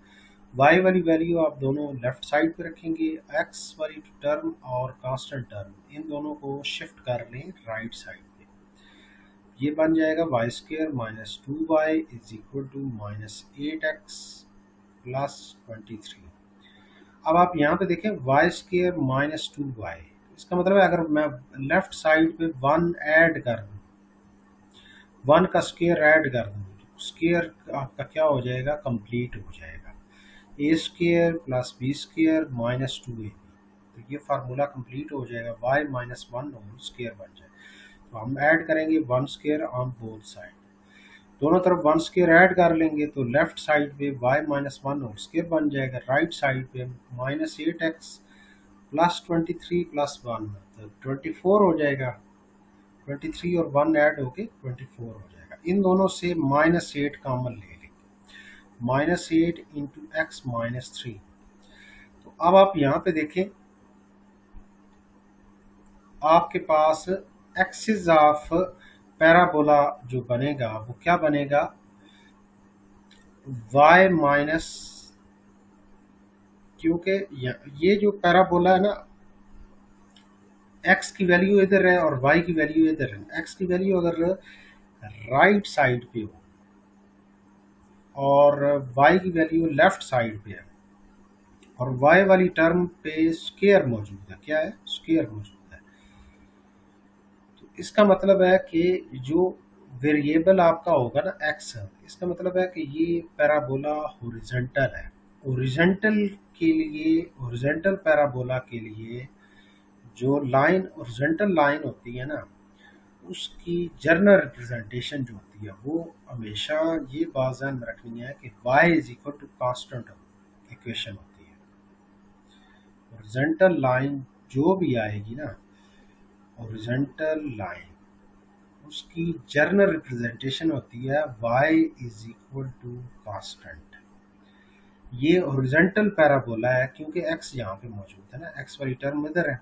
y वाली वैल्यू आप दोनों लेफ्ट साइड पे रखेंगे, x वाली टर्म और कांस्टेंट टर्म इन दोनों को शिफ्ट कर लें राइट साइड पे। ये बन जाएगा Y square -2y is equal to -8x plus 23। अब आप यहाँ पे देखें वाई स्क्र -2y, इसका मतलब है अगर मैं लेफ्ट साइड पे 1 ऐड कर दूँ, 1 का स्क्वायर ऐड कर दूँ, तो स्क्वायर आपका क्या हो जाएगा, कंप्लीट हो जाएगा। A square plus b square -2ab, तो ये फार्मूला कंप्लीट हो जाएगा, y -1 होल स्क्वायर बन जाए। तो हम ऐड करेंगे 1 स्क्वायर ऑन बोथ साइड, दोनों तरफ 1 स्क्वायर ऐड कर लेंगे तो लेफ्ट साइड पे y -1 होल स्क्वायर बन जाएगा, राइट साइड पे -8x प्लस 23 प्लस 1 तो 24 हो जाएगा। 23 और 1 ऐड होके 24 हो जाएगा। इन दोनों से -8 कॉमन ले लेंगे, -8 इंटू एक्स -3। तो अब आप यहाँ पे देखें, आपके पास एक्सिस ऑफ पैराबोला जो बनेगा वो क्या बनेगा, y माइनस, क्योंकि ये जो पैराबोला है ना, x की वैल्यू इधर है और y की वैल्यू इधर है। x की वैल्यू अगर राइट साइड पे हो और y की वैल्यू लेफ्ट साइड पे है और y वाली टर्म पे स्क्वायर मौजूद है, क्या है, स्क्वायर मौजूद है, तो इसका मतलब है कि जो वेरिएबल आपका होगा ना x, इसका मतलब है कि ये पैराबोला हॉरिजॉन्टल है। हॉरिजॉन्टल के लिए, हॉरिजॉन्टल पैराबोला के लिए जो लाइन हॉरिजॉन्टल लाइन होती है ना, उसकी जर्नल रिप्रेजेंटेशन जो होती है वो हमेशा ये बात ध्यान में रखनी है कि y is equal to constant equation होती है। हॉरिजॉन्टल लाइन जो भी आएगी ना, हॉरिजॉन्टल लाइन उसकी जर्नल रिप्रेजेंटेशन होती है y is equal to constant. ये हॉरिजॉन्टल पैराबोला है क्योंकि x यहाँ पे मौजूद है ना, x वाली टर्म इधर है,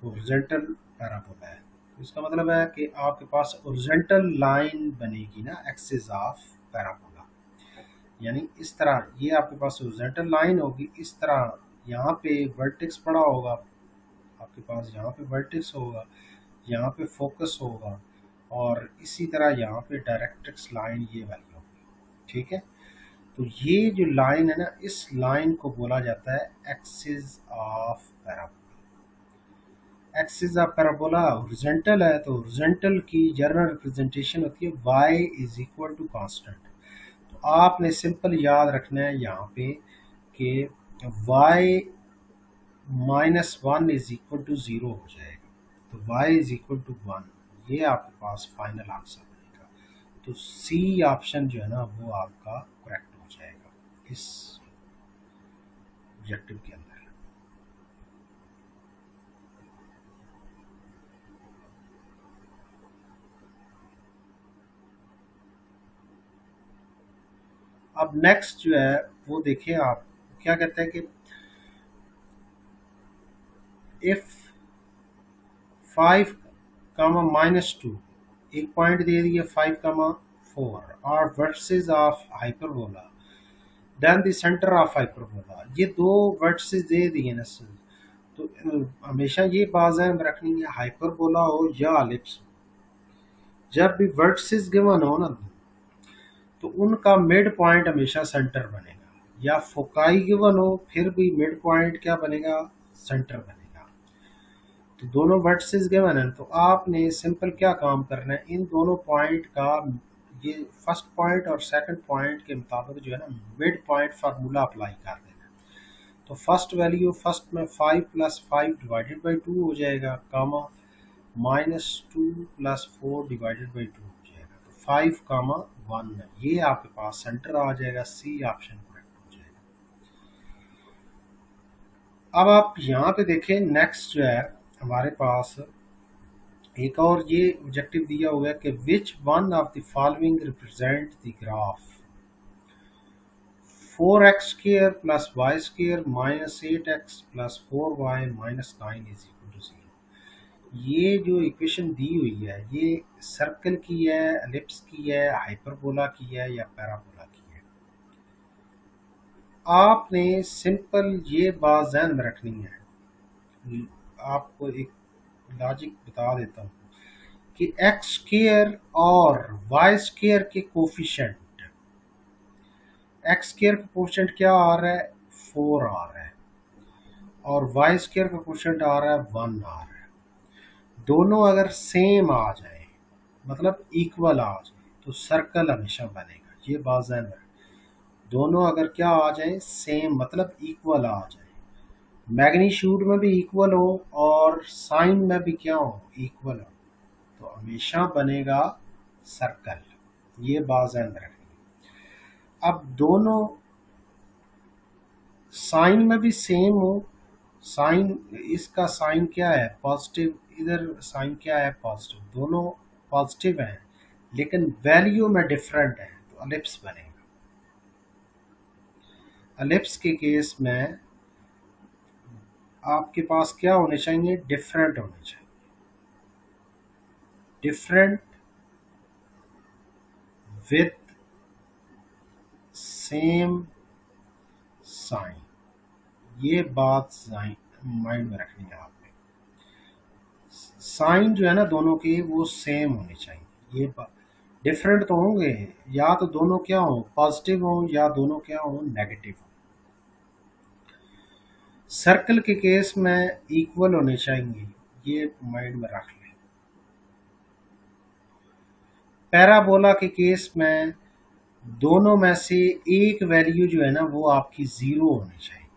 तो हॉरिजॉन्टल पैराबोला है। तो इसका मतलब है कि आपके पास हॉरिजॉन्टल लाइन बनेगी ना एक्सिस ऑफ पैराबोला, यानी इस तरह ये आपके पास हॉरिजॉन्टल लाइन होगी। इस तरह यहाँ पे वर्टेक्स पड़ा होगा आपके पास, यहाँ पे वर्टेक्स होगा, यहाँ पे फोकस होगा और इसी तरह यहाँ पे डायरेक्ट्रिक्स लाइन ये वाली होगी, ठीक है। तो ये जो लाइन है ना, इस लाइन को बोला जाता है axis of parabola. Axis of parabola horizontal है तो हॉरिजॉन्टल की जनरल रिप्रेजेंटेशन होती है y is equal to constant. तो आपने सिंपल याद रखना है यहाँ पे कि y -1 इज इक्वल टू 0 हो जाएगा, तो y इज इक्वल टू 1, ये आपके पास फाइनल आंसर बनेगा। तो सी ऑप्शन जो है ना वो आपका करेक्ट हो जाएगा इस ऑब्जेक्टिव के अंदर। अब नेक्स्ट जो है वो देखिए आप, क्या कहते हैं कि इफ 5, -2, एक पॉइंट दे दिए 5, 4 are vertices of hyperbola, then the center of hyperbola। ये दो वर्टिसेस दे दिए ना सर, तो हमेशा ये बात ध्यान में रखनी है, हाइपरबोला हो या एलिप्स हो, जब भी वर्टिसेस गिवन हो ना तो उनका मिड पॉइंट हमेशा सेंटर बनेगा, या फोकाई गिवन हो फिर भी मिड पॉइंट क्या बनेगा, सेंटर बनेगा। तो दोनों वर्टिसेस गिवन है तो आपने सिंपल क्या काम करना है, इन दोनों पॉइंट का ये फर्स्ट पॉइंट और सेकंड पॉइंट के मुताबिक जो है ना मिड पॉइंट फार्मूला अप्लाई कर देना। तो फर्स्ट वैल्यू फर्स्ट में 5 + 5 डिवाइडेड बाई 2 हो जाएगा, कामा -2 + 4 डिवाइडेड बाई 2 हो जाएगा, तो 5, 1 है, ये आपके पास सेंटर आ जाएगा, सी ऑप्शन करेक्ट हो जाएगा। अब आप यहाँ पे देखें, नेक्स्ट जो है हमारे पास एक और ये ऑब्जेक्टिव दिया हुआ है कि which one of the following represent the graph 4x² + y² - 8x + 4y - 9 = 0। ये जो इक्वेशन दी हुई है ये सर्कल की है, एलिप्स की है, हाइपरबोला की है या पैराबोला की है। आपने सिंपल ये बात ध्यान में रखनी है, आपको एक लॉजिक बता देता हूँ कि x² और y² के कोफिशिएंट, x² का कोफिशिएंट क्या आ रहा है, 4 आ रहा है, और y² का कोफिशिएंट आ रहा है 1 आ रहा है। दोनों अगर सेम आ जाए मतलब इक्वल आ जाए तो सर्कल हमेशा बनेगा, ये बात ध्यान में। दोनों अगर क्या आ जाए, सेम मतलब इक्वल आ जाए, मैग्नीट्यूड में भी इक्वल हो और साइन में भी क्या हो, इक्वल हो, तो हमेशा बनेगा सर्कल, ये बात ध्यान में रखनी। अब दोनों साइन में भी सेम हो, साइन इसका साइन क्या है, पॉजिटिव, इधर साइन क्या है, पॉजिटिव, दोनों पॉजिटिव हैं लेकिन वैल्यू में डिफरेंट है, तो एलिप्स बनेगा। एलिप्स के केस में आपके पास क्या होने चाहिए, डिफरेंट होने चाहिए, डिफरेंट विथ सेम साइन, ये बात माइंड में रखनी है आपने। साइन जो है ना दोनों के वो सेम होने चाहिए, ये बात, डिफरेंट तो होंगे, या तो दोनों क्या हो, पॉजिटिव हो, या दोनों क्या हो, नेगेटिव हो। सर्कल के केस में इक्वल होने चाहिए, ये माइंड में रख लें। पैराबोला के केस में दोनों में से एक वैल्यू जो है ना वो आपकी 0 होनी चाहिए,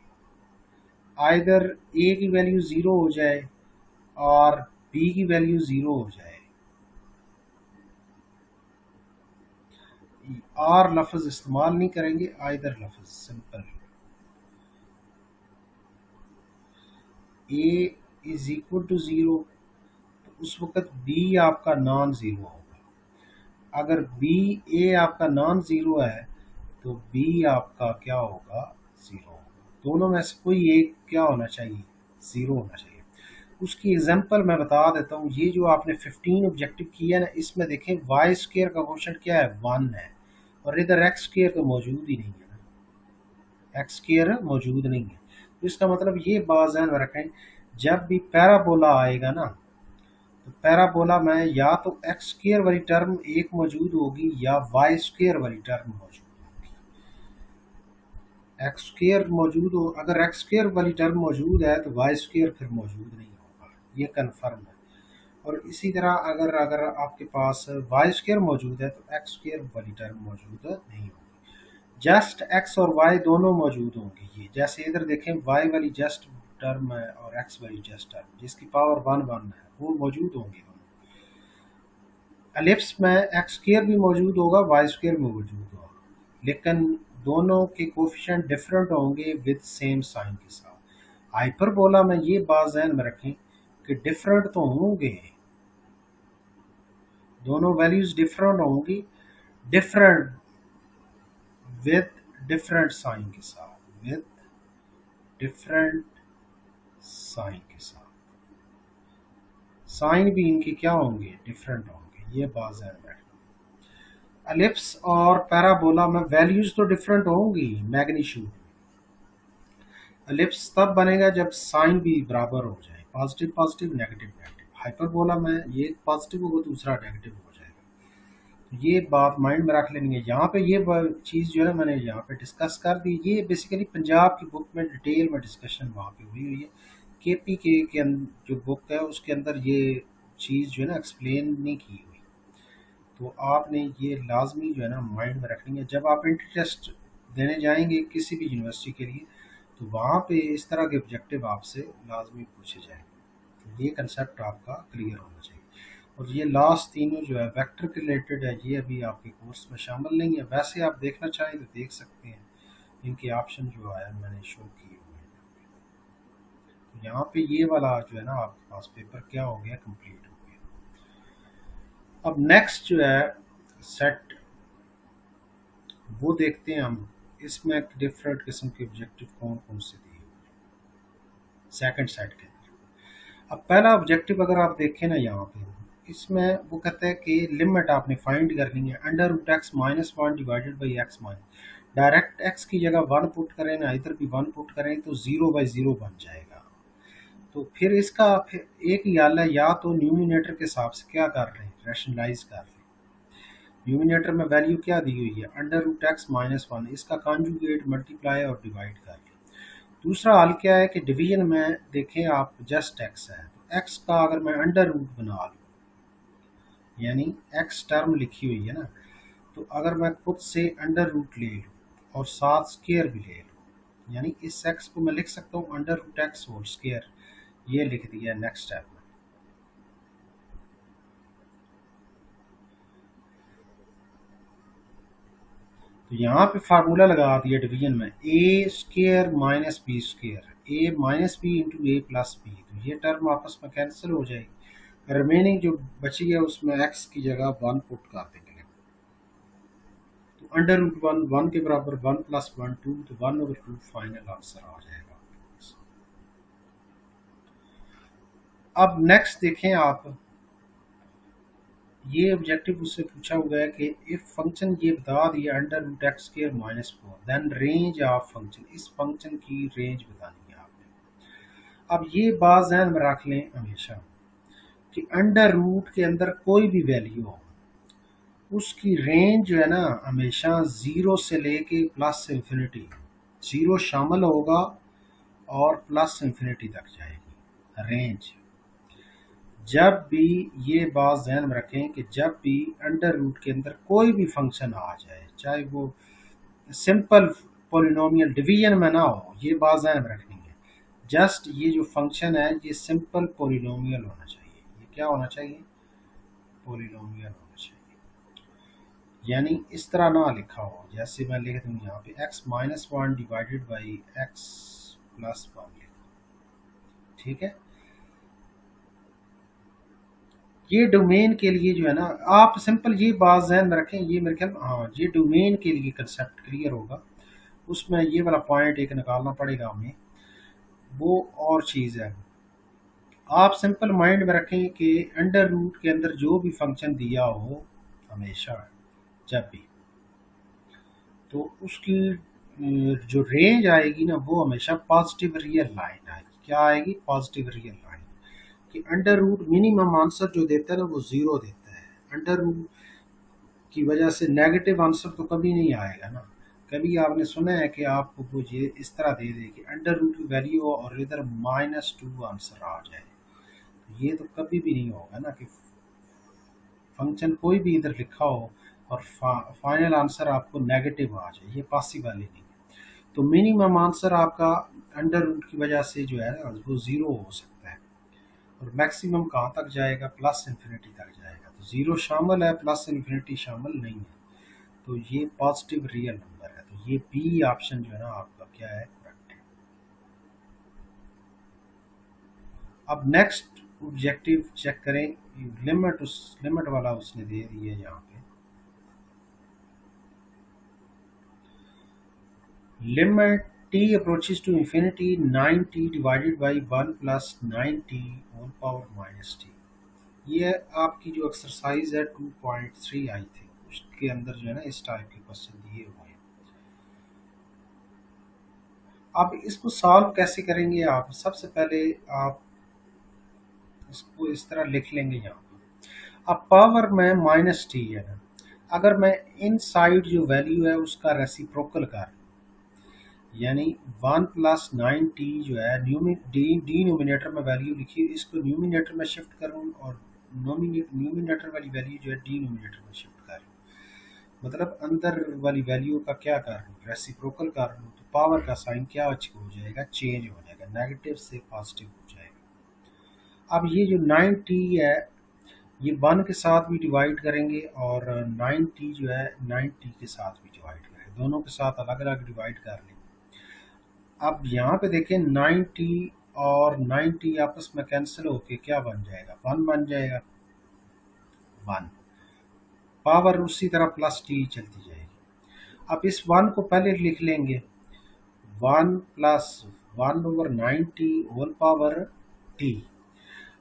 आइदर ए की वैल्यू 0 हो जाए और बी की वैल्यू 0 हो जाए, और लफ्ज इस्तेमाल नहीं करेंगे, आइदर लफ्ज, simple. A is equal to 0 तो उस वक्त बी आपका नॉन ज़ीरो होगा, अगर बी ए आपका नॉन ज़ीरो है तो बी आपका क्या होगा, 0 होगा। दोनों में से कोई एक क्या होना चाहिए, 0 होना चाहिए। उसकी एग्जांपल मैं बता देता हूँ, ये जो आपने 15 ऑब्जेक्टिव किया ना, इसमें देखें y² का क्वेश्चन क्या है, 1 है, और इधर x² तो मौजूद ही नहीं है ना, x² मौजूद नहीं है। तो इसका मतलब ये बात ध्यान में रखें, जब भी पैराबोला आएगा ना तो पैराबोला में या तो x² वाली टर्म एक मौजूद होगी या y² वाली टर्म मौजूद होगी। x² मौजूद हो, अगर x² वाली टर्म मौजूद है तो y² फिर मौजूद नहीं होगा, ये कन्फर्म है। और इसी तरह अगर अगर आपके पास y² मौजूद है तो x² वाली टर्म मौजूद नहीं होगी, जस्ट x और y दोनों मौजूद होंगी। ये जैसे इधर देखें y वाली जस्ट टर्म है और x वाली जस्ट टर्म जिसकी पावर 1 है वो मौजूद होंगी दोनों। एलिप्स में x² भी मौजूद होगा, y² भी मौजूद होगा, लेकिन दोनों के कोफिशिएंट डिफरेंट होंगे विद सेम साइन के साथ। हाइपरबोला में ये बात ध्यान में रखें कि डिफरेंट तो होंगे, दोनों वैल्यूज डिफरेंट होंगी, डिफरेंट विद डिफरेंट साइन के साथ, विद डिफरेंट साइन के साथ, साइन भी इनके क्या होंगे, डिफरेंट होंगे, ये बात ध्यान में रखें। एलिप्स और पैराबोला में वैल्यूज तो डिफरेंट होंगी मैग्नीट्यूड। एलिप्स तब बनेगा जब साइन भी बराबर हो जाए, positive positive negative negative. Hyperbola में ये पॉजिटिव होगा दूसरा नेगेटिव हो जाएगा। तो ये बात माइंड में रख लेनी है। यहाँ पे ये चीज़ जो है मैंने यहाँ पे डिस्कस कर दी। ये बेसिकली पंजाब की बुक में डिटेल में डिस्कशन वहाँ पे हुई हुई है। KPK के जो बुक है उसके अंदर ये चीज़ जो है ना एक्सप्लेन नहीं की हुई। तो आपने ये लाजमी जो है ना माइंड में रखनी है जब आप इंटर टेस्ट देने जाएंगे किसी भी यूनिवर्सिटी के लिए, तो वहाँ पे इस तरह के ऑब्जेक्टिव आपसे लाजमी पूछे जाएंगे। तो ये कंसेप्ट आपका क्लियर होना चाहिए। और ये लास्ट तीनों जो है वेक्टर के रिलेटेड है, ये अभी आपके कोर्स में शामिल नहीं है। वैसे आप देखना चाहें तो देख सकते हैं, इनके ऑप्शन जो है मैंने शो किए हुए हैं। तो यहाँ पे ये वाला जो है ना आपके पास पेपर क्या हो गया, कंप्लीट हो गया। अब नेक्स्ट जो है सेट, वो देखते हैं हम। इसमें डिफरेंट किस्म के ऑब्जेक्टिव कौन कौन से दिए सेकंड सेट के अंदर। अब पहला ऑब्जेक्टिव अगर आप देखें ना यहाँ पे, इसमें वो कहता है कि लिमिट आपने फाइंड करनी है under root X minus one divided by X minus. Direct X की जगह वन पुट करें ना, इधर भी वन पुट करें तो 0/0 बन जाएगा। तो फिर इसका फिर एक ही हल है, या तो न्यूमिनेटर के हिसाब से क्या कर रहे हैं, रैशनलाइज कर रहे हैं। न्यूमिनेटर में वैल्यू क्या दी हुई है, under root X minus one, इसका कॉन्जुगेट मल्टीप्लाई और डिवाइड कर लें। दूसरा हल क्या है कि डिवीजन में देखें आप, जस्ट एक्स है तो एक्स का अगर मैं अंडर रूट बना लूँ, यानी एक्स टर्म लिखी हुई है ना, तो अगर मैं खुद से अंडर रूट ले लूँ और साथ स्केयर भी ले लूँ, यानी इस एक्स को मैं लिख सकता हूँ under root X whole square, ये लिख दिया नेक्स्ट स्टेप में। तो यहाँ पे फार्मूला लगा दिया डिवीजन में, ए स्केयर माइनस बी स्केयर, ए माइनस बी इंटू ए प्लस बी। तो ये टर्म आपस में कैंसिल हो जाएगी, रिमेनिंग जो बची है उसमें एक्स की जगह वन पुट कर देंगे। तो अंडर रूट वन, वन के बराबर वन प्लस वन टू, तो 1/2 फाइनल आंसर आ जाएगा। अब नेक्स्ट देखें आप, ये ऑब्जेक्टिव उससे पूछा हुआ है कि इफ फंक्शन ये बता दिया under root X square minus 4, then range of function, इस फंक्शन की रेंज बतानी है आपने। अब ये बात ध्यान में रख लें हमेशा कि अंडर रूट के अंदर कोई भी वैल्यू हो, उसकी रेंज जो है ना हमेशा 0 से लेके प्लस इंफिनिटी, 0 शामिल होगा और प्लस इंफिनिटी तक जाएगी रेंज। जब भी ये बात ध्यान में रखें कि जब भी अंडर रूट के अंदर कोई भी फंक्शन आ जाए, चाहे वो सिंपल पोलिनोमियल डिवीजन में ना हो, ये बात ध्यान में रखनी है। जस्ट ये जो फंक्शन है ये सिंपल पोलिनोमियल होना चाहिए। ये क्या होना चाहिए, पोलिनोमियल होना चाहिए। यानी इस तरह ना लिखा हो, जैसे मैं लिख दूँ यहाँ पे x minus one divided by x plus one, ठीक है। ये डोमेन के लिए जो है ना, आप सिंपल ये बात ध्यान में रखें, ये मेरे ख्याल, हाँ ये डोमेन के लिए कंसेप्ट क्लियर होगा। उसमें ये वाला पॉइंट एक निकालना पड़ेगा हमें, वो और चीज़ है। आप सिंपल माइंड में रखें कि अंडर रूट के अंदर जो भी फंक्शन दिया हो हमेशा, जब भी, तो उसकी जो रेंज आएगी ना वो हमेशा पॉजिटिव रियल लाइन आएगी। क्या आएगी, पॉजिटिव रियल लाइन। कि अंडर रूट मिनिमम आंसर जो देता है ना वो 0 देता है। अंडर रूट की वजह से नेगेटिव आंसर तो कभी नहीं आएगा ना। कभी आपने सुना है कि आपको वो ये इस तरह दे दे कि अंडर रूट की वैल्यू हो और इधर -2 आंसर आ जाए, तो ये तो कभी भी नहीं होगा ना, कि फंक्शन कोई भी इधर लिखा हो और फाइनल आंसर आपको नेगेटिव आ जाए, ये पॉसिबल ही नहीं है। तो मिनिमम आंसर आपका अंडर रूट की वजह से जो है ना वो 0 हो सकता है। और मैक्सिमम कहाँ तक जाएगा, प्लस इन्फिनिटी तक जाएगा। तो 0 शामिल है, प्लस इन्फिनिटी शामिल नहीं है। तो ये पॉजिटिव रियल नंबर है। तो ये बी ऑप्शन जो है ना आपका क्या है, करेक्ट है। अब नेक्स्ट ऑब्जेक्टिव चेक करें, लिमिट, उस लिमिट वाला उसने दे दिया है यहाँ पे, limit t approaches to infinity 9t divided by 1 plus 9t whole power -t। ये आपकी जो एक्सरसाइज है 2.3 आई थी, उसके अंदर जो है ना इस टाइप के क्वेश्चन दिए हुए हैं। अब इसको सॉल्व कैसे करेंगे आप? सबसे पहले आप इसको इस तरह लिख लेंगे यहाँ पर। अब पावर में माइनस टी है ना, अगर मैं इन साइड जो वैल्यू है उसका रेसिप्रोकल कर, यानी 1 + 9t जो है डिनोमिनेटर में वैल्यू लिखी, इसको न्यूमिनेटर में शिफ्ट करूँ और न्यूमिनेटर वाली वैल्यू जो है डिनोमिनेटर में शिफ्ट करूँ, मतलब अंदर वाली वैल्यू का क्या कर रहा हूँ, रेसिप्रोकल कर रहा हूँ, तो पावर का साइन क्या हो जाएगा, चेंज हो जाएगा, नेगेटिव से पॉजिटिव हो जाएगा। अब ये जो 9t है ये 1 के साथ भी डिवाइड करेंगे और 9t जो है 9t के साथ भी डिवाइड करेंगे, दोनों के साथ अलग अलग डिवाइड कर लेंगे। अब यहाँ पे देखें 9t और 9t आपस में कैंसिल होके क्या बन जाएगा, 1 बन जाएगा, 1। पावर उसी तरह प्लस टी चलती जाएगी। अब इस 1 को पहले लिख लेंगे, 1 + 1/9t होल पावर t।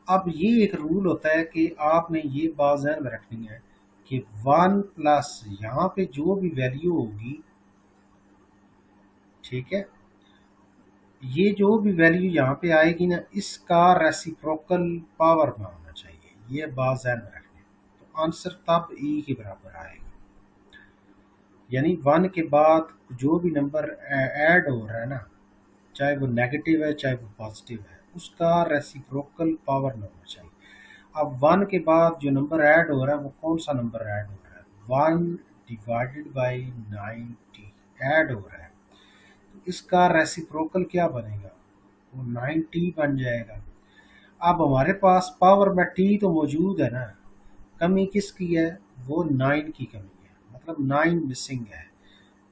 अब ये एक रूल होता है कि आपने ये बात ध्यान में रखनी है कि 1 प्लस यहाँ पे जो भी वैल्यू होगी, ठीक है, ये जो भी वैल्यू यहाँ पे आएगी ना इसका रेसिप्रोकल पावर में होना चाहिए, ये बात ध्यान में रखनी है। तो आंसर तब ई के बराबर आएगा, यानी 1 के बाद जो भी नंबर ऐड हो रहा है ना, चाहे वो नेगेटिव है चाहे वो पॉजिटिव है, उसका रेसिप्रोकल पावर में होना चाहिए। अब 1 के बाद जो नंबर ऐड हो रहा है वो कौन सा नंबर ऐड हो रहा है, 1/9t ऐड हो रहा है, तो इसका रेसिप्रोकल क्या बनेगा, वो 9t बन जाएगा। अब हमारे पास पावर में t तो मौजूद है ना, कमी किसकी है, वो 9 की कमी है, मतलब 9 मिसिंग है।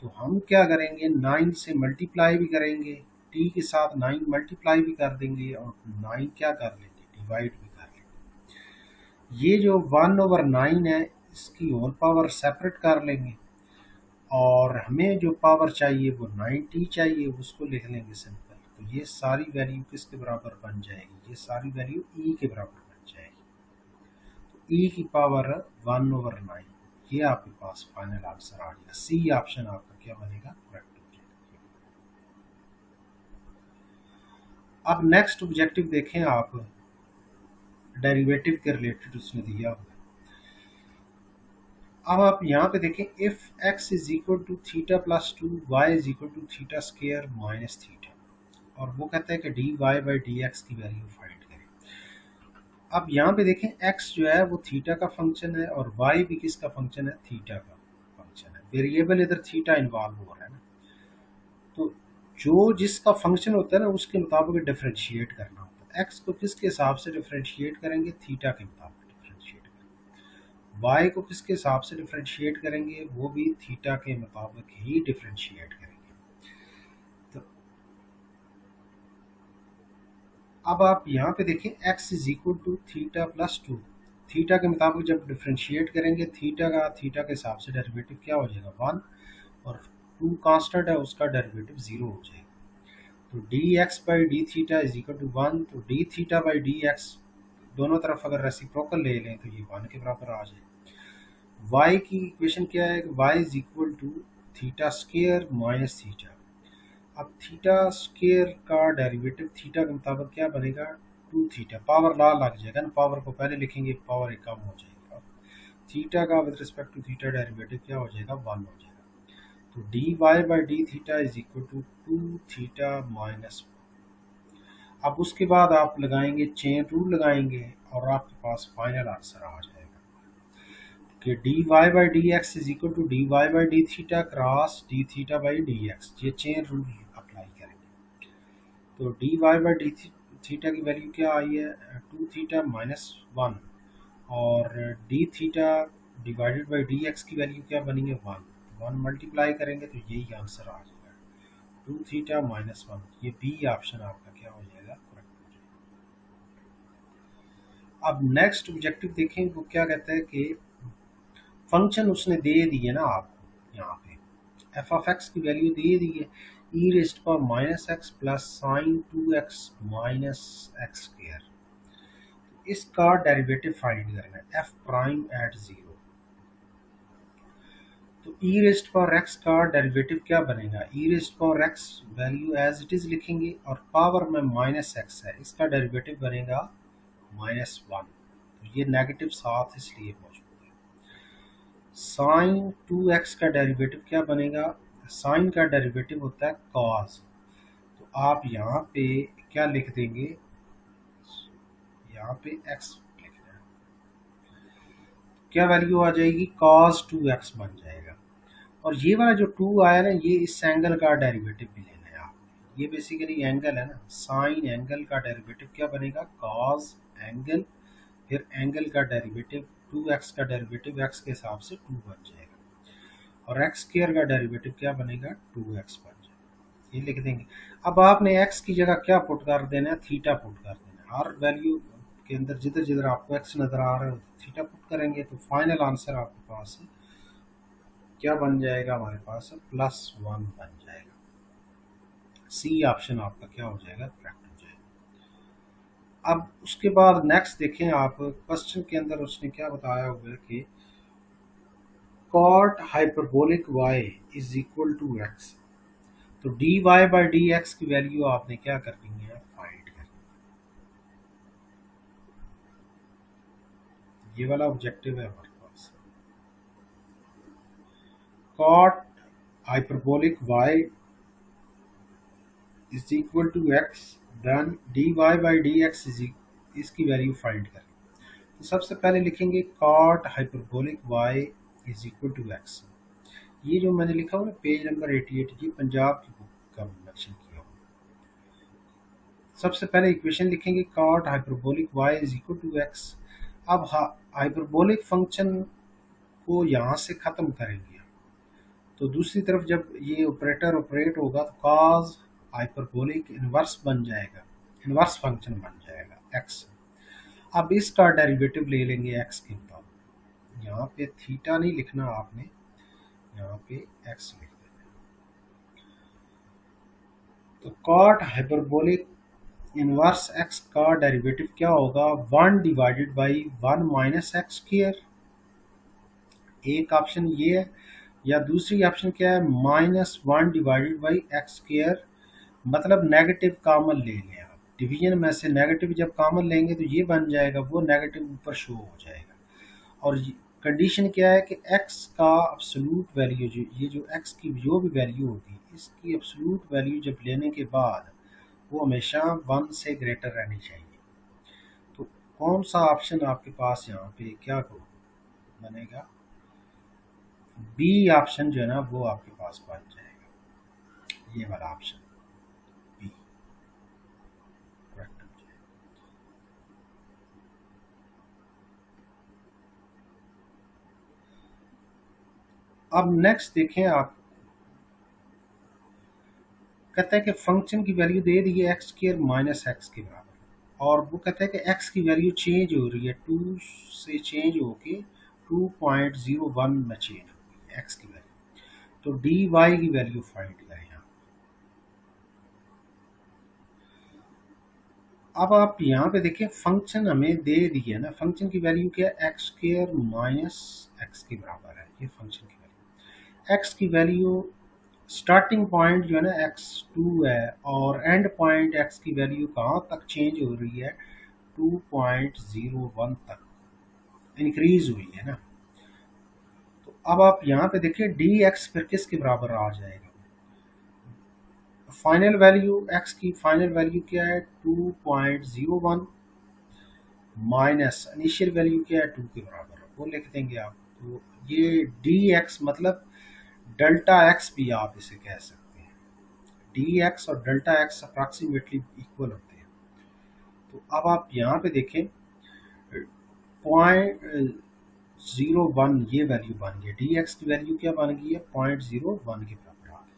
तो हम क्या करेंगे, 9 से मल्टीप्लाई भी करेंगे, t के साथ 9 मल्टीप्लाई भी कर देंगे और 9 क्या कर लेंगे, डिवाइड भी कर लेंगे। ये जो 1/9 है इसकी होल पावर सेपरेट कर लेंगे और हमें जो पावर चाहिए वो 9t चाहिए, उसको लिख लेंगे सिंपल। तो ये सारी वैल्यू किसके बराबर बन जाएगी, ये सारी वैल्यू e के बराबर बन जाएगी। तो e की पावर 1/9, ये आपके पास फाइनल आंसर आ गया। सी ऑप्शन आपका क्या बनेगा, करेक्ट हो जाएगा। अब नेक्स्ट ऑब्जेक्टिव देखें आप, डेरिवेटिव के रिलेटेड उसने दिया हुआ है। अब आप यहाँ पे देखें, इफ x = θ+2 y = θ² - θ, और वो कहता है कि dy/dx की वैल्यू फाइंड करें। अब यहाँ पे देखें x जो है वो थीटा का फंक्शन है और y भी किसका फंक्शन है, थीटा का फंक्शन है। वेरिएबल इधर थीटा इन्वॉल्व हो रहा है ना, तो जो जिसका फंक्शन होता है ना उसके मुताबिक डिफरेंशिएट करना होता है। x को किसके हिसाब से डिफरेंशिएट करेंगे, थीटा के मुताबिक डिफरेंशिएट करेंगे। y को किसके हिसाब से डिफरेंशिएट करेंगे, वो भी थीटा के मुताबिक ही डिफरेंशिएट करेंगे। तो अब आप यहाँ पे देखें x = θ+2, थीटा के मुताबिक जब डिफरेंशिएट करेंगे, थीटा के हिसाब से डेरिवेटिव क्या हो जाएगा, 1, और 2 कांस्टेंट है उसका डेरिवेटिव 0 हो जाएगा। तो dx/d θ = 1, तो dθ/dx दोनों तरफ अगर रेसिप्रोकल ले लें तो ये 1 के बराबर आ जाए। y की इक्वेशन क्या है, y = θ² - θ। अब थीटा स्क्वायर का डेरिवेटिव थीटा के मुताबिक क्या बनेगा, 2θ, पावर ला लग जाएगा ना, पावर को पहले लिखेंगे, पावर एक कम हो जाएगी। अब थीटा का with respect to theta derivative क्या हो जाएगा, 1 हो जाएगा। तो dy/dθ = 2θ - 1। अब उसके बाद आप लगाएंगे चेन रूल लगाएंगे और आपके पास फाइनल आंसर आ जाएगा कि dy/dx = dy/dθ क्रॉस dθ/dx, ये चेन रूल अप्लाई करेंगे। तो dy/dθ की वैल्यू क्या आई है, 2θ - 1, और dθ/dx की वैल्यू क्या बनी है, 1 मल्टीप्लाई करेंगे तो यही आंसर आ जाएगा, 2θ - 1। ये बी ऑप्शन आपका क्या हो जाएगा, करेक्ट हो जाएगा। अब नेक्स्ट ऑब्जेक्टिव देखें, वो क्या कहता है कि फंक्शन उसने दे दी है ना आपको, यहाँ पे f(x) की वैल्यू दे दी है, e⁻x plus sign 2x minus x²। इसका डेरिवेटिव फाइंड करना है f प्राइम एट 0। तो ई रेस्ट पावर एक्स का डेरिवेटिव क्या बनेगा, e raised power x value as it is लिखेंगे और पावर में माइनस एक्स है, इसका डेरिवेटिव बनेगा -1। तो ये नेगेटिव साथ इसलिए मौजूद है। साइन 2x का डेरिवेटिव क्या बनेगा, साइन का डेरिवेटिव होता है कॉस। तो आप यहाँ पे क्या लिख देंगे, यहाँ पे x लिख दें, क्या वैल्यू आ जाएगी, cos 2x बन जाएगा। और ये वाला जो 2 आया ना, ये इस एंगल का डेरिवेटिव भी लेना है आपने, ये बेसिकली एंगल है ना, साइन एंगल का डेरिवेटिव क्या बनेगा, cos एंगल, फिर एंगल का डेरिवेटिव 2x का डेरिवेटिव x के हिसाब से 2 बन जाएगा, और x स्क्वायर का डेरिवेटिव क्या बनेगा, 2x बन जाएगा। ये लिख देंगे। अब आपने x की जगह क्या पुट कर देना है, थीटा पुट कर देना है। हर वैल्यू के अंदर जिधर जिधर आपको x नजर आ रहा है थीटा पुट करेंगे, तो फाइनल आंसर आपके पास क्या बन जाएगा, हमारे पास +1 बन जाएगा। सी ऑप्शन आपका क्या हो जाएगा, करेक्ट हो जाएगा। अब उसके बाद नेक्स्ट देखें आप, क्वेश्चन के अंदर उसने क्या बताया हुआ है कि cot hyperbolic y is equal to x। तो dy बाई डी एक्स की वैल्यू आपने क्या करनी है, फाइंड करनी है। ये वाला ऑब्जेक्टिव है हमारे पास। cot hyperbolic y is equal to x, then dy by D x इसकी वैल्यू फाइंड करें। तो सबसे पहले लिखेंगे cot hyperbolic y is equal to x। ये जो मैंने लिखा हुआ ना पेज नंबर 88, ये पंजाब की बुक का मेंशन किया हुआ। सबसे पहले इक्वेशन लिखेंगे cot hyperbolic y is equal to x। अब हाइपरबोलिक फंक्शन को यहाँ से ख़त्म करेंगे, तो दूसरी तरफ जब ये ऑपरेटर ऑपरेट होगा तो cos हाइपरबोलिक इनवर्स बन जाएगा, इनवर्स फंक्शन बन जाएगा x। अब इसका डेरिवेटिव ले लेंगे x के मुताबिक। यहाँ पे थीटा नहीं लिखना आपने, यहाँ पे x लिख देना। तो cot हाइपरबोलिक इनवर्स x का डेरिवेटिव क्या होगा, 1 divided by 1 minus x square. एक ऑप्शन ये है, या दूसरी ऑप्शन क्या है, -1 डिवाइडेड बाई एक्स स्क्वायर, मतलब नेगेटिव कॉमन ले लें आप। डिवीजन में से नेगेटिव जब कॉमन लेंगे तो ये बन जाएगा, वो नेगेटिव ऊपर शो हो जाएगा। और कंडीशन क्या है कि x का अब्सोल्यूट वैल्यू, जो ये जो x की जो भी वैल्यू होगी, इसकी अब्सोल्यूट वैल्यू जब लेने के बाद वो हमेशा 1 से ग्रेटर रहनी चाहिए। तो कौन सा ऑप्शन आपके पास यहाँ पे क्या बनेगा, बी ऑप्शन जो है ना वो आपके पास बन जाएगा, ये वाला ऑप्शन बी करेक्ट हो जाएगा। अब नेक्स्ट देखें आप, कहता है कि फंक्शन की वैल्यू दे दी है एक्स स्क्वायर माइनस एक्स के बराबर, और वो कहता है कि एक्स की वैल्यू चेंज हो रही है, 2 से चेंज होके 2.01 में चेंज होगी एक्स की वैल्यू। तो डी वाई की वैल्यू फाइंड करें यहाँ। अब आप यहाँ पे देखिए फंक्शन हमें दे दी है ना, फंक्शन की वैल्यू क्या है, एक्स स्क्वायर माइनस एक्स के बराबर है, ये फंक्शन की वैल्यू। एक्स की वैल्यू स्टार्टिंग पॉइंट जो है ना x2 है, और एंड पॉइंट x की वैल्यू कहाँ तक चेंज हो रही है, 2.01 तक इंक्रीज हुई है ना। तो अब आप यहाँ पे देखिए dx फिर किसके बराबर आ जाएगा, फाइनल वैल्यू x की फाइनल वैल्यू क्या है, 2.01 माइनस इनिशियल वैल्यू क्या है, 2 के बराबर है, वो लिख देंगे आप। तो ये dx मतलब डेल्टा x भी आप इसे कह सकते हैं, dx और डेल्टा x अप्रॉक्सीमेटली इक्वल होते हैं। तो अब आप यहाँ पे देखें 0.01 ये वैल्यू बन गई, dx की वैल्यू क्या बन गई है, 0.01 के बराबर आ गई।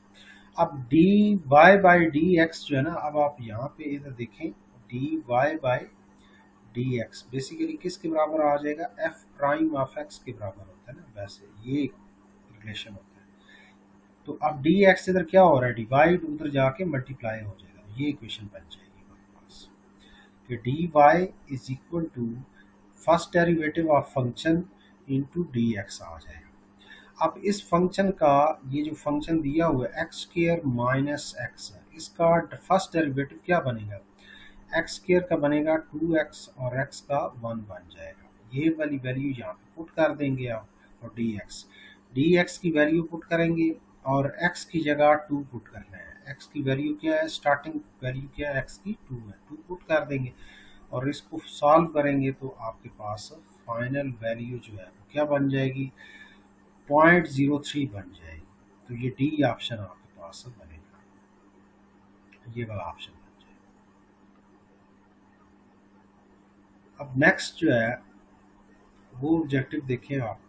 अब dy बाई dx जो है ना, अब आप यहाँ पे इधर देखें dy बाई dx बेसिकली किसके बराबर आ जाएगा, f प्राइम ऑफ x के बराबर होता है ना, वैसे ये रिलेशन होता है। तो अब dx इधर क्या हो रहा है, डिवाइड उधर जाके मल्टीप्लाई हो जाएगा, ये इक्वेशन बन जाएगी हमारे पास कि dy is equal to first derivative of function into dx आ जाएगा। अब इस फंक्शन का ये जो फंक्शन दिया हुआ है एक्स स्क्वायर माइनस एक्स है, इसका फर्स्ट डेरिवेटिव क्या बनेगा, एक्स स्क्वायर का बनेगा 2x और x का 1 बन जाएगा। ये वाली वैल्यू यहाँ पे पुट कर देंगे आप, और dx की वैल्यू पुट करेंगे और x की जगह 2 पुट करना है। x की वैल्यू क्या है, स्टार्टिंग वैल्यू क्या है x की 2 है, 2 पुट कर देंगे और इसको सॉल्व करेंगे तो आपके पास फाइनल वैल्यू जो है वो क्या बन जाएगी, 0.03 बन जाएगी। तो ये डी ऑप्शन आपके पास बनेगा, ये वाला ऑप्शन बन जाएगा। अब नेक्स्ट जो है वो ऑब्जेक्टिव देखें आप।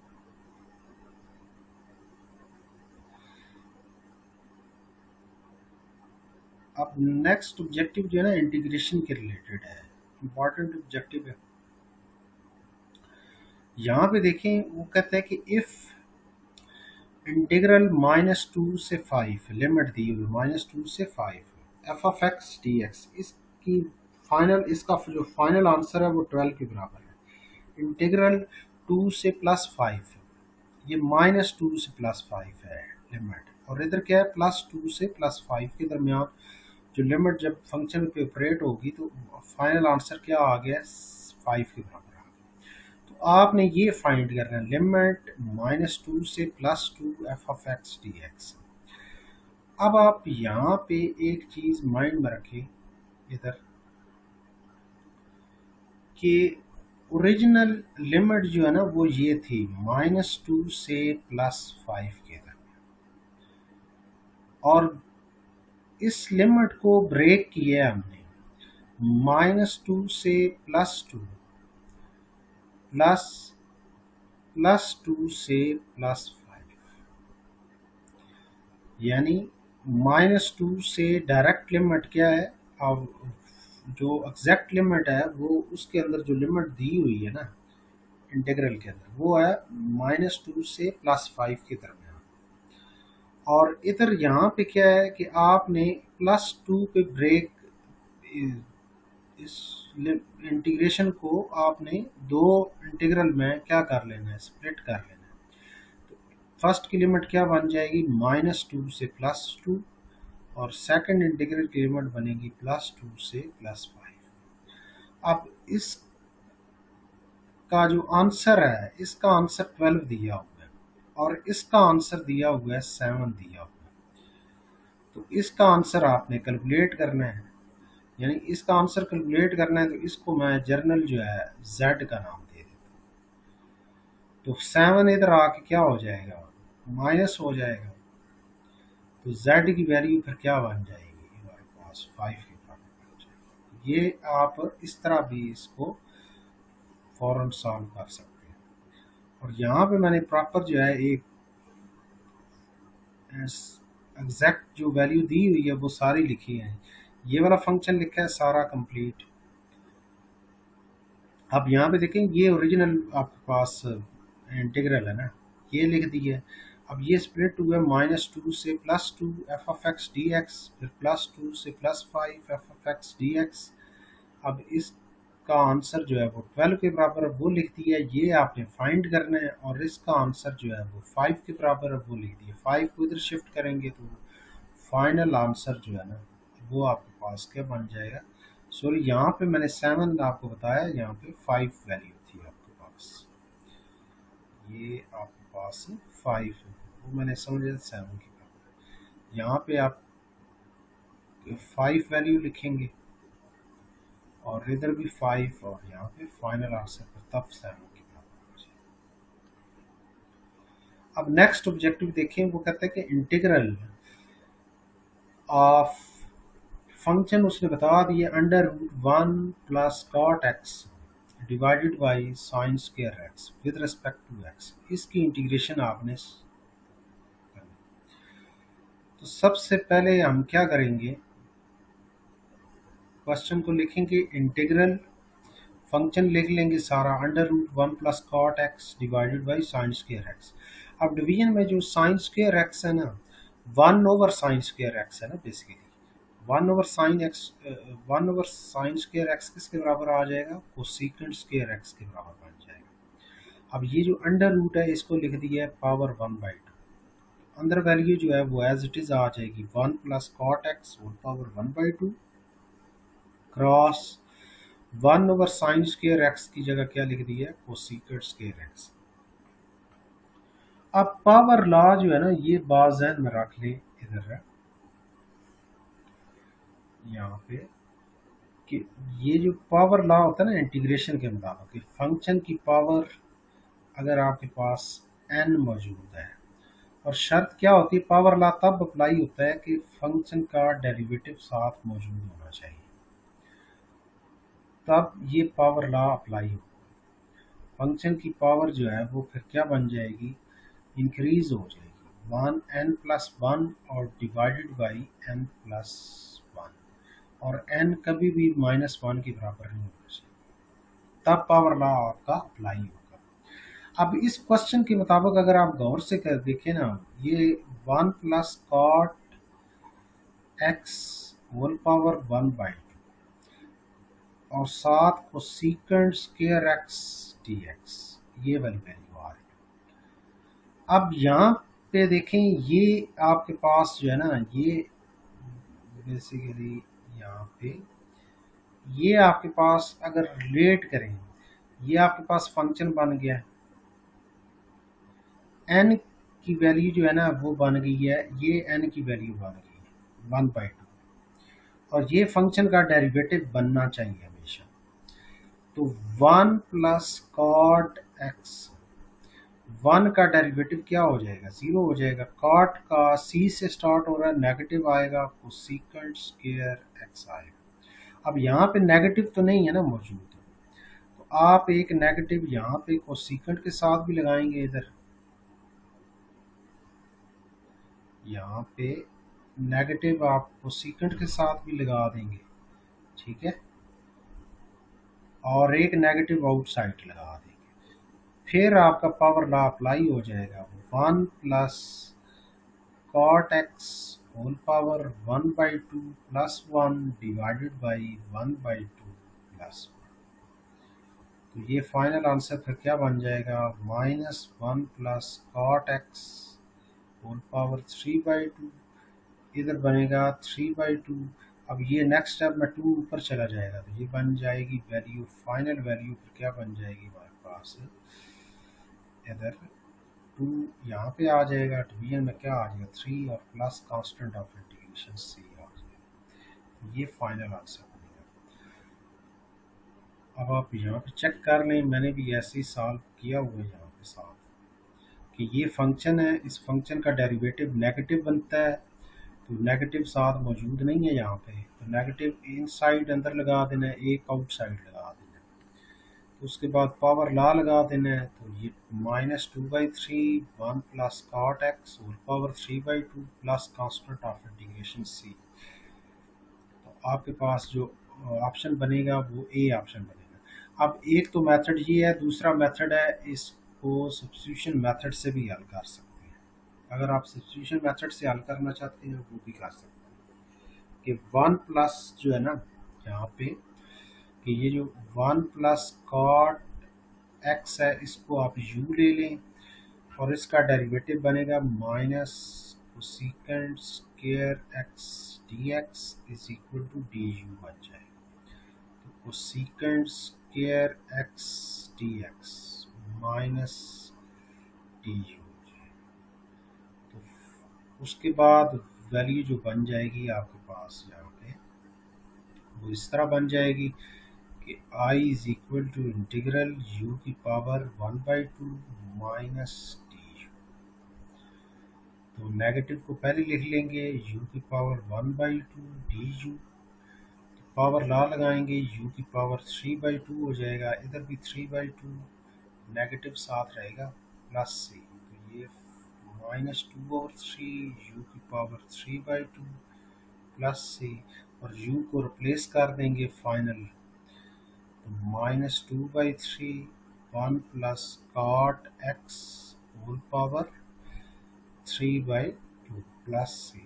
अब नेक्स्ट ऑब्जेक्टिव जो है ना इंटीग्रेशन के रिलेटेड है, इंपॉर्टेंट ऑब्जेक्टिव है। यहाँ पे देखें वो कहता है कि इफ इंटीग्रल -2 से 5 लिमिट दी हुई -2 से 5 F of x D x, इसकी फाइनल, इसका जो फाइनल आंसर है वो 12 के बराबर है। इंटीग्रल 2 से +5, ये -2 से +5 है लिमिट, और इधर क्या है +2 से +5 के दरमियान जो लिमिट जब फंक्शन पे ऑपरेट होगी तो फाइनल आंसर क्या आ गया, 5 के बराबर आ गया। तो आपने ये फाइंड करना है लिमिट -2 से +2 F of x D x. अब आप यहाँ पे एक चीज माइंड में रखें इधर कि ओरिजिनल लिमिट जो है ना वो ये थी -2 से +5 के दरमियान, और इस लिमिट को ब्रेक किया है हमने -2 से +2 +2 से +5, यानी -2 से डायरेक्ट लिमिट क्या है, अब जो एग्जैक्ट लिमिट है वो उसके अंदर जो लिमिट दी हुई है ना इंटीग्रल के अंदर वो है -2 से +5 के दरमियान। और इधर यहाँ पे क्या है कि आपने +2 पे ब्रेक, इस इंटीग्रेशन को आपने दो इंटीग्रल में क्या कर लेना है, स्प्लिट कर लेना है। तो फर्स्ट की लिमिट क्या बन जाएगी -2 से +2, और सेकंड इंटीग्रल की लिमिट बनेगी +2 से +5। अब इसका जो आंसर है, इसका आंसर 12 दिया हुआ है और इसका आंसर दिया हुआ है 7 दिया हुआ है। तो इसका आंसर आपने कैलकुलेट करना है, यानी इसका आंसर कैलकुलेट करना है, तो इसको मैं जर्नल जो है z का नाम दे देता हूँ। तो 7 इधर आके क्या हो जाएगा, माइनस हो जाएगा, तो z की वैल्यू फिर क्या बन जाएगी हमारे पास 5 के बराबर बन जाएगी। ये आप इस तरह भी इसको फौरन सॉल्व कर सकते हैं। और यहाँ पे मैंने प्रॉपर जो है एक एग्जैक्ट जो वैल्यू दी हुई है वो सारी लिखी है, ये वाला फंक्शन लिखा है सारा कंप्लीट। अब यहाँ पे देखें ये ओरिजिनल आपके पास इंटीग्रल है ना, ये लिख दी है। अब ये स्प्लिट हुआ -2 से +2 F of x D x, फिर +2 से +5 F of x D x. अब इसका आंसर जो है वो 12 के बराबर है, वो लिख दिया, ये आपने फाइंड करना है, और इसका आंसर जो है वो 5 के बराबर है, वो लिख दिया। 5 को इधर शिफ्ट करेंगे तो फाइनल आंसर जो है ना वो आपके पास क्या बन जाएगा, सॉरी यहाँ पे मैंने 7 आपको बताया, यहाँ पे 5 वैल्यू थी आपके पास, ये आपके पास 5 है, वो मैंने समझा 7 के बराबर। यहाँ पे आप 5 वैल्यू लिखेंगे और इधर भी 5, और यहाँ पे फाइनल आंसर पर तब 7 के बराबर हो जाएगा। अब नेक्स्ट ऑब्जेक्टिव देखें, वो कहते हैं कि इंटीग्रल ऑफ फंक्शन उसने बता दिया √1 + cot x divided by sine square x with respect to x, इसकी इंटीग्रेशन आपने करनी। तो सबसे पहले हम क्या करेंगे, क्वेश्चन को लिखेंगे इंटीग्रल, फंक्शन लिख लेंगे सारा √1 + cot x divided by sine square x. अब डिवीजन में जो साइन स्क्वायर एक्स है ना, 1/sin स्क्वायर एक्स है ना, बेसिकली 1/sin स्क्वायर एक्स किसके बराबर आ जाएगा, कोसेकेंट स्क्वायर एक्स के बराबर बन जाएगा। अब ये जो अंडर रूट है इसको लिख दिया है पावर 1/2। अंदर वैल्यू जो है वो एज इट इज आ जाएगी 1 plus cot x whole power 1/2 cross 1/sin² x की जगह क्या लिख दिया है cosec² एक्स। अब पावर लॉ जो है ना ये बात ज़हन में रख ले इधर है यहाँ पे कि ये जो पावर लॉ होता है ना इंटीग्रेशन के मुताबिक फंक्शन की पावर अगर आपके पास n मौजूद है और शर्त क्या होती है पावर लॉ तब अप्लाई होता है कि फंक्शन का डेरिवेटिव साथ मौजूद होना चाहिए, तब ये पावर लॉ अप्लाई हो। फंक्शन की पावर जो है वो फिर क्या बन जाएगी इंक्रीज हो जाएगी 1n+1 और डिवाइडेड बाई n+1 और n कभी भी -1 के बराबर नहीं होना चाहिए, तब पावर लॉ आपका अप्लाई होगा। अब इस क्वेश्चन के मुताबिक अगर आप गौर से कर देखें ना ये 1 plus cot x whole power 1/2 और साथ को cosec² एक्स dx ये वाली वैल्यू आ रही है। अब यहाँ पे देखें ये आपके पास जो है ना ये बेसिकली यहाँ पे ये आपके पास अगर रिलेट करें ये आपके पास फंक्शन बन गया n की वैल्यू जो है ना वो बन गई है ये n की वैल्यू बन गई है 1/2 और ये फंक्शन का डेरिवेटिव बनना चाहिए हमेशा। तो 1 प्लस कॉट एक्स 1 का डेरिवेटिव क्या हो जाएगा 0 हो जाएगा, कॉट का c से स्टार्ट हो रहा है नेगेटिव आएगा cosec² एक्स आएगा। अब यहाँ पे नेगेटिव तो नहीं है ना मौजूद, तो आप एक नेगेटिव यहाँ पे कोसिकेंट के साथ भी लगाएंगे इधर यहाँ पे नेगेटिव आप कोसिकेंट के साथ भी लगा देंगे, ठीक है, और एक नेगेटिव आउटसाइड लगा देंगे, फिर आपका पावर लॉ अप्लाई हो जाएगा 1 plus cot x whole power 1/2 plus 1 divided by 1/2 plus 1। तो ये फाइनल आंसर फिर क्या बन जाएगा -1 plus cot x whole power 3/2 इधर बनेगा 3/2। अब ये नेक्स्ट स्टेप में 2 ऊपर चला जाएगा तो ये बन जाएगी वैल्यू फाइनल वैल्यू फिर क्या बन जाएगी हमारे पास इधर 2 यहाँ पे आ जाएगा डिवीजन में क्या आ जाएगा 3 और plus constant of integration c आ जाएगा, ये फाइनल आंसर बनेगा। अब आप यहाँ पे चेक कर लें मैंने भी ऐसे ही सॉल्व किया हुआ है यहाँ पे साथ कि ये फंक्शन है इस फंक्शन का डेरिवेटिव नेगेटिव बनता है तो नेगेटिव साथ मौजूद नहीं है यहाँ पे, तो नेगेटिव इनसाइड अंदर लगा देना है एक आउटसाइड लगा देना है, तो उसके बाद पावर लॉ लगा देना है तो ये -2/3 1 plus cot x whole power 3/2 plus constant of integration c। तो आपके पास जो ऑप्शन बनेगा वो ए ऑप्शन बनेगा। अब एक तो मेथड ये है, दूसरा मेथड है इसको सब्स्टिट्यूशन मेथड से भी हल कर सकते हैं। अगर आप सब्स्टिट्यूशन मेथड से हल करना चाहते हैं वो भी कर सकते हैं कि 1 प्लस जो है ना यहाँ पे कि ये जो 1 प्लस कॉट एक्स है इसको आप u ले लें और इसका डेरिवेटिव बनेगा -cosec² x dx is equal to du बन जाएगा। तो cosec² x dx minus du, तो उसके बाद वैल्यू जो बन जाएगी आपके पास यहाँ पे वो इस तरह बन जाएगी कि i is equal to integral u की पावर 1/2 माइनस du। तो नेगेटिव को पहले लिख लेंगे u की पावर 1/2 du, तो पावर लॉ लगाएंगे u की पावर 3/2 हो जाएगा, इधर भी 3/2 नेगेटिव साथ रहेगा प्लस c, तो ये -2/3 u की पावर 3/2 प्लस c और u को रिप्लेस कर देंगे फाइनल, तो -2/3 1 plus cot x whole power 3/2 plus c।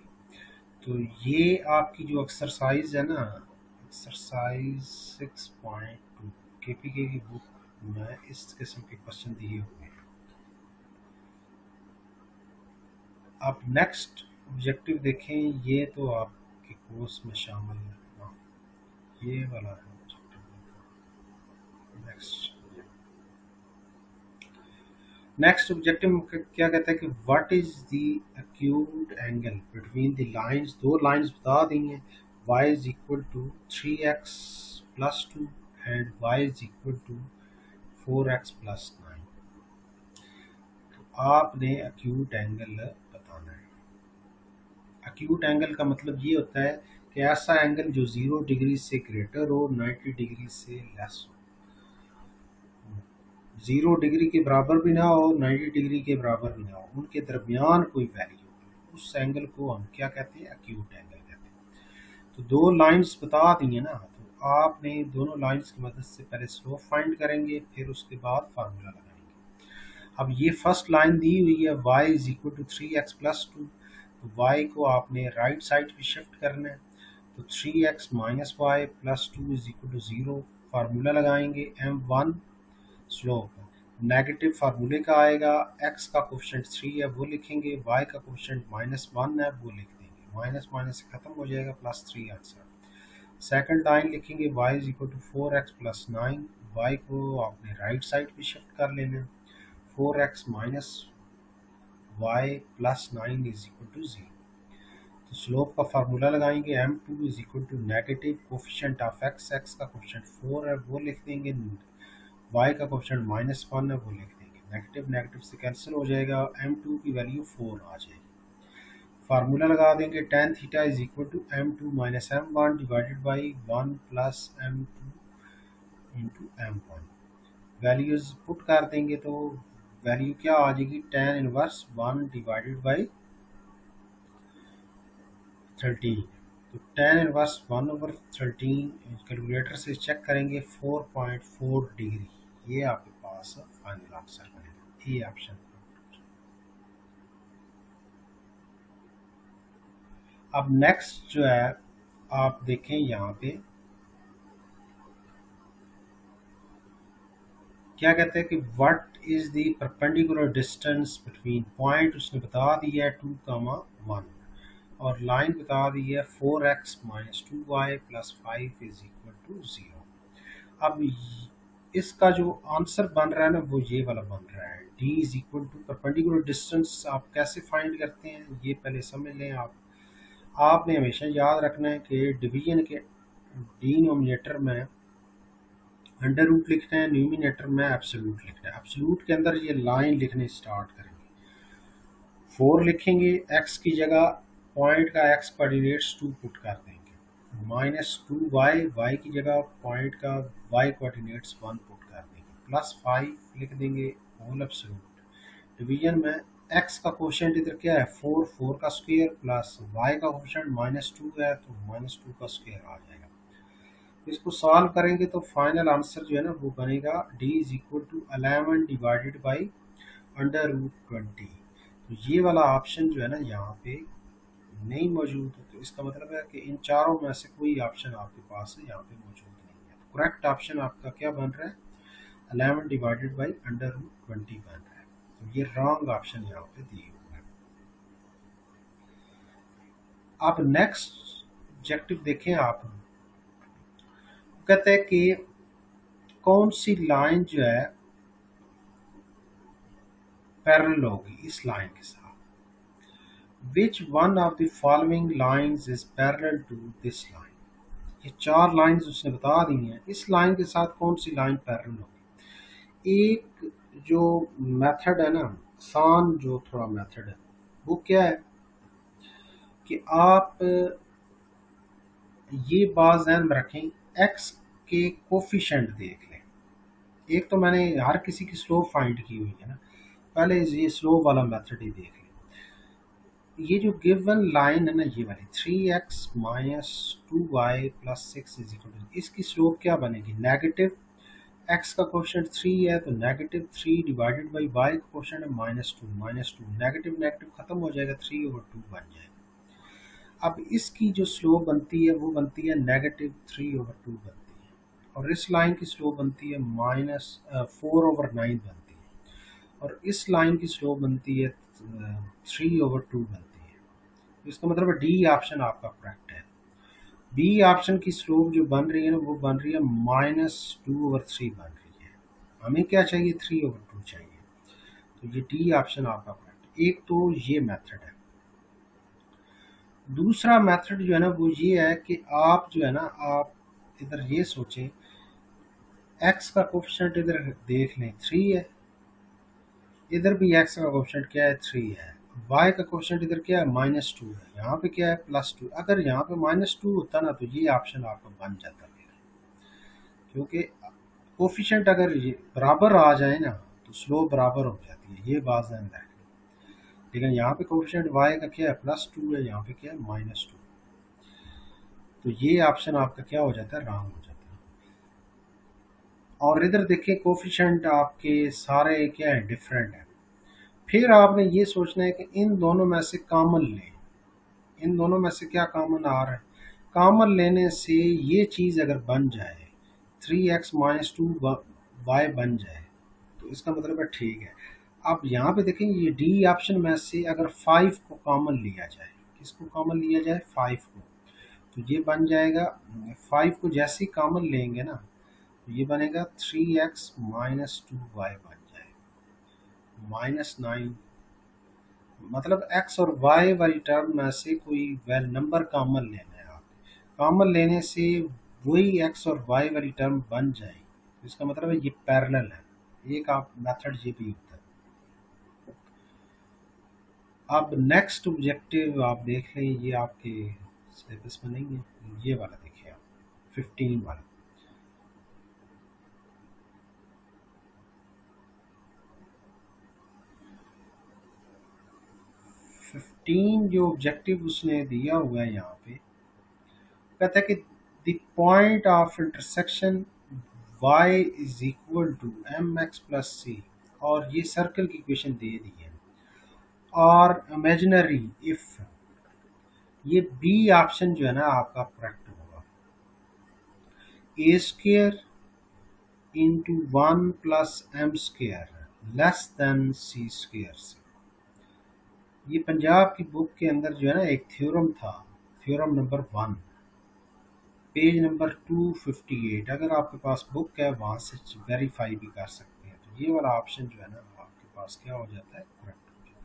तो ये आपकी जो एक्सरसाइज है ना एक्सरसाइज 6.2 केपीके की बुक में इस किस्म के क्वेश्चन दिए हुए हैं। आप नेक्स्ट ऑब्जेक्टिव देखें, ये तो आपके कोर्स में शामिल है। हाँ, ये वाला है नेक्स्ट। नेक्स्ट ऑब्जेक्टिव क्या कहता है कि what is the acute angle between the lines. दो लाइंस बता दी हैं, y is equal to 3x plus 2 and y is equal to 4x plus 9। तो आपने एक्यूट एंगल बताना है। एक्यूट एंगल का मतलब ये होता है कि ऐसा एंगल जो 0 डिग्री से ग्रेटर हो, 90 डिग्री से लेस हो। 0 डिग्री के बराबर भी ना हो, 90 डिग्री के बराबर ना हो, उनके दरमियान कोई वैल्यू, उस एंगल को हम क्या कहते हैं, एक्यूट एंगल कहते हैं। तो दो लाइंस बता दी है ना, तो आपने दोनों लाइंस की मदद से पहले स्लोप फाइंड करेंगे, फिर उसके बाद फार्मूला लगाएंगे। अब ये फर्स्ट लाइन दी हुई है y is equal to 3x plus 2, तो y को आपने राइट साइड पे शिफ्ट करना है। तो 3x minus y plus 2 is equal to 0। Formula लगाएंगे m1 स्लोप नेगेटिव फार्मूले का आएगा, x का कोफिशिएंट 3 है वो लिखेंगे, y का कोफिशिएंट -1 है वो लिख देंगे, माइनस माइनस से खत्म हो जाएगा, +3 आंसर। सेकंड लाइन लिखेंगे y is equal to 4x plus 9, y को आपने राइट साइड पे शिफ्ट कर लेना, 4x minus y plus 9 is equal to 0। तो स्लोप का फार्मूला लगाएंगे, m2 is equal to negative coefficient of x, x का कोफिशिएंट 4 है वो लिख देंगे, y का कोफिशिएंट -1 है वो लिख देंगे, नेगेटिव नेगेटिव से कैंसिल हो जाएगा, m2 की वैल्यू 4 आ जाएगी। फार्मूला लगा देंगे, tan theta is equal to m2 minus m1 divided by 1 plus m2 into m1। Values put कर देंगे तो वैल्यू क्या आ जाएगी, tan इनवर्स 1 डिवाइडेड बाई 13। तो tan इनवर्स 1/13 कैलकुलेटर से चेक करेंगे 4.4 डिग्री, ये आपके पास फाइनल आंसर बनेगा, ये ऑप्शन। अब नेक्स्ट जो है आप देखें यहाँ पे क्या कहते हैं कि what is the perpendicular distance between, point उसने बता दिया है 2,1 और लाइन बता दी है 4x minus 2y plus 5 is equal to 0। अब इसका जो आंसर बन रहा है ना वो ये वाला बन रहा है, d is equal to perpendicular distance. आप कैसे फाइंड करते हैं ये पहले समझ लें। आपने हमेशा याद रखना है कि डिवीजन के डिनोमिनेटर में अंडर रूट लिखना है, न्यूमिनेटर में एब्सोल्यूट लिखना है। एब्सोल्यूट के अंदर ये लाइन लिखने स्टार्ट करेंगे, 4 लिखेंगे, x की जगह पॉइंट का x कोऑर्डिनेट्स 2 पुट कर देंगे, -2y, y की जगह पॉइंट का y कोऑर्डिनेट्स 1 पुट कर देंगे, +5 लिख देंगे होल एब्सोल्यूट। डिवीजन में x का कोशेंट इधर क्या है 4, 4 का स्क्वायर प्लस y का कोशेंट -2 है तो -2 का स्क्वायर आ जाएगा। इसको सॉल्व करेंगे तो फाइनल आंसर जो है ना वो बनेगा d is equal to 11 divided by √20। तो ये वाला ऑप्शन जो है ना यहाँ पे नहीं मौजूद है, तो इसका मतलब है कि इन चारों में से कोई ऑप्शन आपके पास है यहाँ पे मौजूद नहीं है। तो करेक्ट ऑप्शन आपका क्या बन रहा है, 11 डिवाइडेड बाई √20 बन रहा है। तो ये रॉन्ग ऑप्शन यहाँ पे दिए हुए हैं। आप नेक्स्ट ऑब्जेक्टिव देखें, आप कहते हैं कि कौन सी लाइन जो है पैरेलल होगी इस लाइन के साथ, which one of the following lines is parallel to this line. ये 4 लाइंस उसने बता दी हैं, इस लाइन के साथ कौन सी लाइन पैरेलल होगी। एक जो मेथड है ना, आसान जो थोड़ा मेथड है वो क्या है कि आप ये बात ध्यान में रखें, x के कोफिशिएंट देख लें। एक तो मैंने हर किसी की स्लोप फाइंड की हुई है ना, पहले ये स्लोप वाला मेथड ही देख लें। ये जो गिवन लाइन है ना ये वाली 3x minus 2y plus 6 is equal to, इसकी स्लोप क्या बनेगी, नेगेटिव, x का कोफिशिएंट 3 है तो -3 डिवाइडेड बाई y का कोफिशिएंट है -2, नेगेटिव नेगेटिव खत्म हो जाएगा, 3/2 बन जाएगा। अब इसकी जो स्लोप बनती है वो बनती है -3/2 बनती है। और इस लाइन की स्लोप बनती है -4/9 बनती है, और इस लाइन की स्लोप बनती है 3/2 बनती है। इसका मतलब है डी ऑप्शन आपका करेक्ट है। बी ऑप्शन की स्लोप जो बन रही है ना, वो बन रही है -2/3 बन रही है। हमें क्या चाहिए, 3/2 चाहिए। तो ये डी ऑप्शन आपका करेक्ट। एक तो ये मेथड है। दूसरा मेथड जो है ना वो ये है कि आप जो है ना, आप इधर ये सोचें, एक्स का कोफिशिएंट इधर देख लें 3 है, इधर भी एक्स का कोफिशिएंट क्या है, 3 है। वाई का कोफिशिएंट इधर क्या है, -2 है, यहाँ पे क्या है, +2। अगर यहाँ पे -2 होता ना तो ये ऑप्शन आपका बन जाता है, क्योंकि कोफिशिएंट अगर ये बराबर आ जाए ना तो स्लोप बराबर हो जाती है, ये बात ध्यान रखें। लेकिन यहाँ पे कोफिशिएंट वाई का क्या है, +2 है, यहाँ पे क्या है, -2। तो ये ऑप्शन आपका क्या हो जाता है, रॉन्ग हो जाता है। और इधर देखिए कोफिशिएंट आपके सारे क्या है, डिफरेंट है। फिर आपने ये सोचना है कि इन दोनों में से कॉमन लें। इन दोनों में से क्या कॉमन आ रहा है, कॉमन लेने से ये चीज़ अगर बन जाए 3x-2 वाई बन जाए तो इसका मतलब है ठीक है। अब यहाँ पे देखें, ये डी ऑप्शन में से अगर 5 को कॉमन लिया जाए, किसको कॉमन लिया जाए, 5 को, तो ये बन जाएगा, 5 को जैसे ही कॉमन लेंगे ना तो ये बनेगा 3x-2y बन जाएगा, -9। मतलब x और y वाली टर्म में से कोई वेल नंबर कॉमन लेना है आप। कॉमन लेने से वही x और y वाली टर्म बन जाए, इसका मतलब है ये पैरेलल है। एक आप मेथड ये भी होता है। अब नेक्स्ट ऑब्जेक्टिव आप देख लें, ये आपके सिलेबस में नहीं है, ये वाला देखिए आप, 15 वाला। 15 जो ऑब्जेक्टिव उसने दिया हुआ है यहाँ पे, कहता है कि the point of intersection y is equal to mx plus c, और ये सर्कल की इक्वेशन दे दी है, और इमेजिनरी इफ, ये बी ऑप्शन जो है ना आपका करेक्ट होगा। A square into 1 plus m square less than c square से। ये पंजाब की बुक के अंदर जो है ना एक थ्योरम था, थ्योरम नंबर 1, पेज नंबर 258। अगर आपके पास बुक है वहाँ से वेरीफाई भी कर सकते हैं। तो ये वाला ऑप्शन जो है ना आपके पास क्या हो जाता है, करेक्ट हो जाता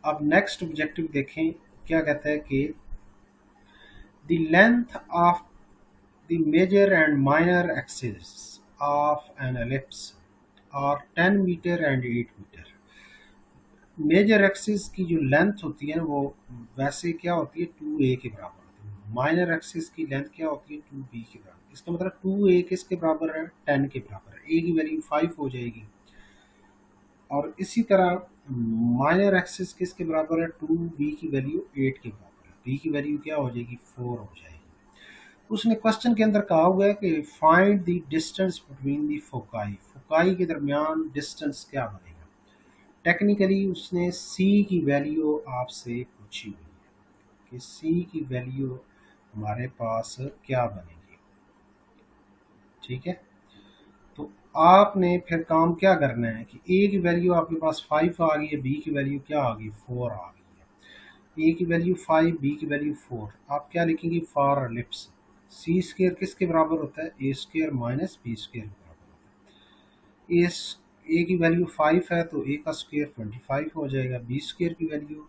है। अब नेक्स्ट ऑब्जेक्टिव देखें, क्या कहता है कि the length of the major and minor axis of an ellipse are 10 metre and 8 metre. Major axis की जो लेंथ होती है ना वो वैसे क्या होती है, 2a के बराबर होती है। माइनर एक्सिस की लेंथ क्या होती है, 2b के बराबर। इसका मतलब 2a किसके बराबर है, 10 के बराबर है। a की वैल्यू 5 हो जाएगी, और इसी तरह माइनर एक्सिस किसके बराबर है, 2b की वैल्यू 8 के बराबर है। b की वैल्यू क्या हो जाएगी, 4 हो जाएगी। उसने क्वेश्चन के अंदर कहा हुआ है कि find the distance between the foci, foci के दरमियान डिस्टेंस क्या बनेगा। टेक्निकली उसने सी की वैल्यू आपसे पूछी हुई है कि सी की वैल्यू हमारे पास क्या बनेगी, ठीक है। तो आपने फिर काम क्या करना है कि ए की वैल्यू आपके पास 5 आ गई है, बी की वैल्यू क्या आ गई, 4 आ गई है। ए की वैल्यू 5, बी की वैल्यू 4, आप क्या लिखेंगे, फॉर एलिप्स सी स्क्वायर किसके बराबर होता है, ए स्क्वायर माइनस बी स्क्वायर के बराबर होता है। ए की वैल्यू 5 है तो ए का स्क्वायर 25 हो जाएगा, बी स्क्वायर की वैल्यू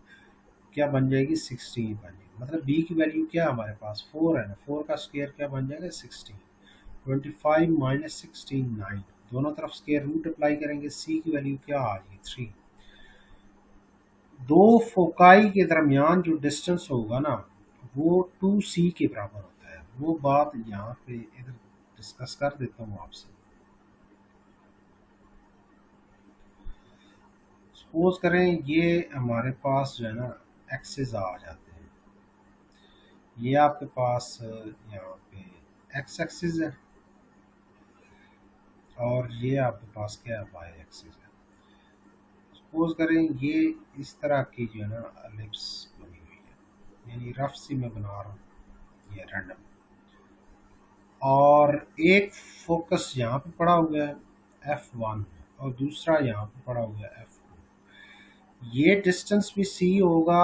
क्या बन जाएगी, 16 बन जाएगी। मतलब बी की वैल्यू क्या है हमारे पास, 4 है ना, 4 का स्क्वायर क्या बन जाएगा, 16। 25 माइनस 16 9, दोनों तरफ स्क्वायर रूट अप्लाई करेंगे, सी की वैल्यू क्या आ रही है, 3। दो फोकाई के दरमियान जो डिस्टेंस होगा ना वो 2c के बराबर होता है। वो बात यहाँ पे इधर डिस्कस कर देता हूँ आपसे। सपोज करें ये हमारे पास जो है ना एक्सेस आ जाते हैं, ये आपके पास यहाँ पे एक्स एक्सिस है, और ये आपके पास क्या है, वाई एक्सिस है। सपोज करें ये इस तरह की जो है ना एलिप्स बनी हुई है, यानी रफ सी मैं बना रहा हूँ, ये रैंडम। और एक फोकस यहाँ पे पड़ा हुआ है F1 और दूसरा यहाँ पे पड़ा हुआ है F2। ये डिस्टेंस भी C होगा,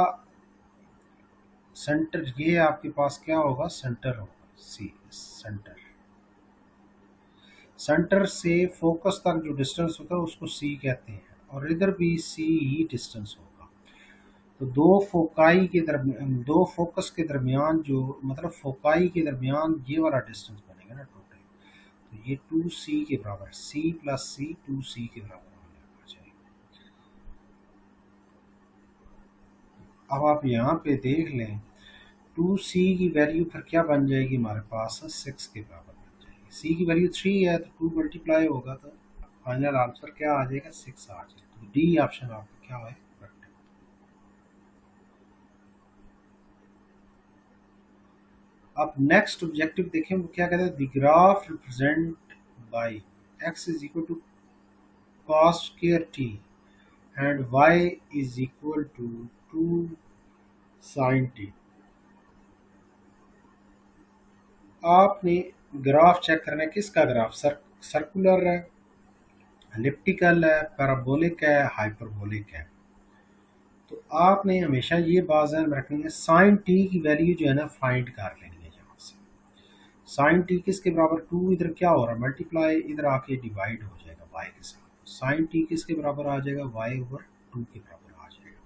सेंटर ये आपके पास क्या होगा, सेंटर होगा, सी सेंटर। सेंटर से फोकस तक जो डिस्टेंस होता है उसको सी कहते हैं, और इधर भी सी ही डिस्टेंस होगा। तो दो फोकाई के दरमियान, दो फोकस के दरमियान जो मतलब फोकाई के दरमियान ये वाला डिस्टेंस बनेगा ना टोटल, तो ये 2c के बराबर है। c प्लस सी 2c के बराबर होना चाहिए। अब आप यहाँ पे देख लें 2c की वैल्यू फिर क्या बन जाएगी हमारे पास, 6 के बराबर बन जाएगी। c की वैल्यू 3 है तो 2 मल्टीप्लाई होगा तो फाइनल आंसर क्या आ जाएगा, 6 आ जाएगा। तो डी ऑप्शन आपका क्या है, करेक्ट है। अब नेक्स्ट ऑब्जेक्टिव देखें, वो क्या कहता है, the graph represent by x is equal to cos square t and y is equal to 2 sin t। आपने ग्राफ चेक करना है, किसका ग्राफ, सर्कुलर है, एलिप्टिकल है, पैराबोलिक है, हाइपरबोलिक है। तो आपने हमेशा ये बात ध्यान में रखनी है, साइन टी की वैल्यू जो है ना फाइंड कर लेनी है यहाँ से। साइन टी किसके बराबर, 2 इधर क्या हो रहा है मल्टीप्लाई, इधर आके डिवाइड हो जाएगा y के साथ। साइन टी किसके बराबर आ जाएगा, y ओवर 2 के बराबर आ जाएगा।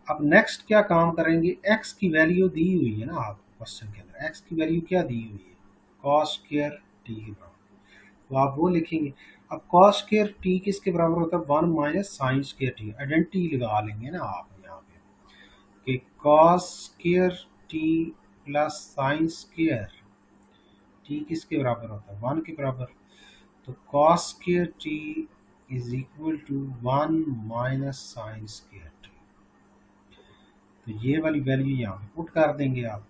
अब नेक्स्ट क्या काम करेंगे, x की वैल्यू दी हुई है ना आपको क्वेश्चन के अंदर, x की वैल्यू क्या दी हुई है, cos स्क्वायर t के बराबर, तो आप वो लिखेंगे। अब cos स्क्वायर t किसके बराबर होता है, 1 minus sine square t, identity लगा लेंगे ना आप यहाँ पे कि cos square t plus sign square t किसके बराबर होता है, 1 के बराबर। तो cos square t is equal to 1 minus sine square t। तो ये वाली वैल्यू यहाँ पे पुट कर देंगे आप।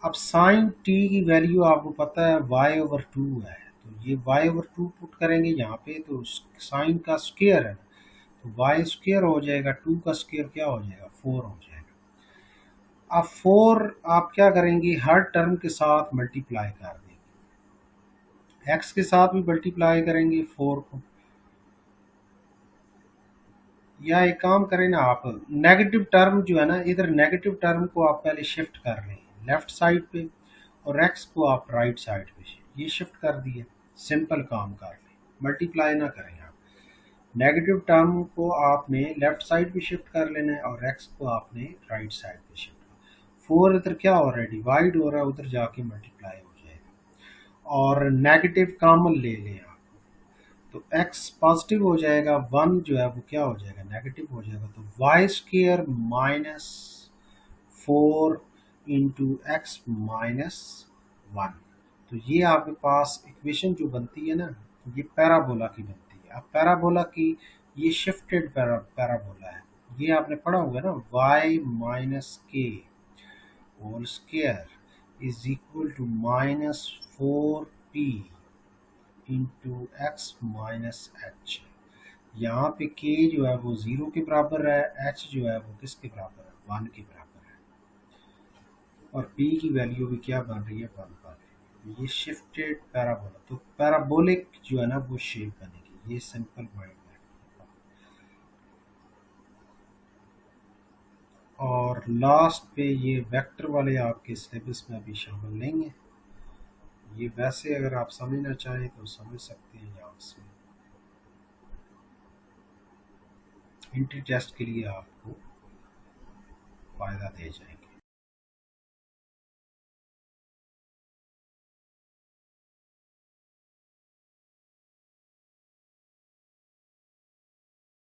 अब साइन t की वैल्यू आपको पता है y ओवर 2 है, तो ये y ओवर 2 पुट करेंगे यहाँ पे, तो साइन का स्क्वायर है तो y स्क्वायर हो जाएगा, 2 का स्क्वायर क्या हो जाएगा, 4 हो जाएगा। अब 4 आप क्या करेंगे, हर टर्म के साथ मल्टीप्लाई कर देंगे, x के साथ भी मल्टीप्लाई करेंगे 4 को, या एक काम करें ना आप, नेगेटिव टर्म जो है ना, इधर नेगेटिव टर्म को आप पहले शिफ्ट कर रहे हैं लेफ्ट साइड पे, और x को आप राइट साइड पे ये शिफ्ट कर दिए, सिंपल काम कर लें, मल्टीप्लाई ना करें आप। नेगेटिव टर्म को आपने लेफ्ट साइड पे शिफ्ट कर लेना है और x को आपने राइट साइड पे शिफ्ट कर। 4 इधर क्या हो रहा है, डिवाइड हो रहा है, उधर जाके मल्टीप्लाई हो जाएगा, और नेगेटिव कॉमन ले लें आप, तो x पॉजिटिव हो जाएगा, 1 जो है वो क्या हो जाएगा, नेगेटिव हो जाएगा। तो y square minus 4 into x minus 1। तो ये आपके पास इक्वेशन जो बनती है ना, ये पैराबोला की बनती है। अब पैराबोला की ये शिफ्टेड पैराबोला है, ये आपने पढ़ा होगा ना, y minus k whole square is equal to minus 4p into x minus h. यहाँ पे k जो है वो 0 के बराबर है, h जो है वो किसके बराबर है, 1 के बराबर है, और p की वैल्यू भी क्या बन रही है, 1 बन रही है। ये शिफ्टेड पैराबोला, तो पैराबोलिक जो है ना वो शेप बनेगी, ये सिंपल माइंड है। और लास्ट पे ये वेक्टर वाले आपके सिलेबस में अभी शामिल नहीं है, ये वैसे अगर आप समझना चाहें तो समझ सकते हैं, यहाँ से एंट्री टेस्ट के लिए आपको फ़ायदा दे जाएंगे।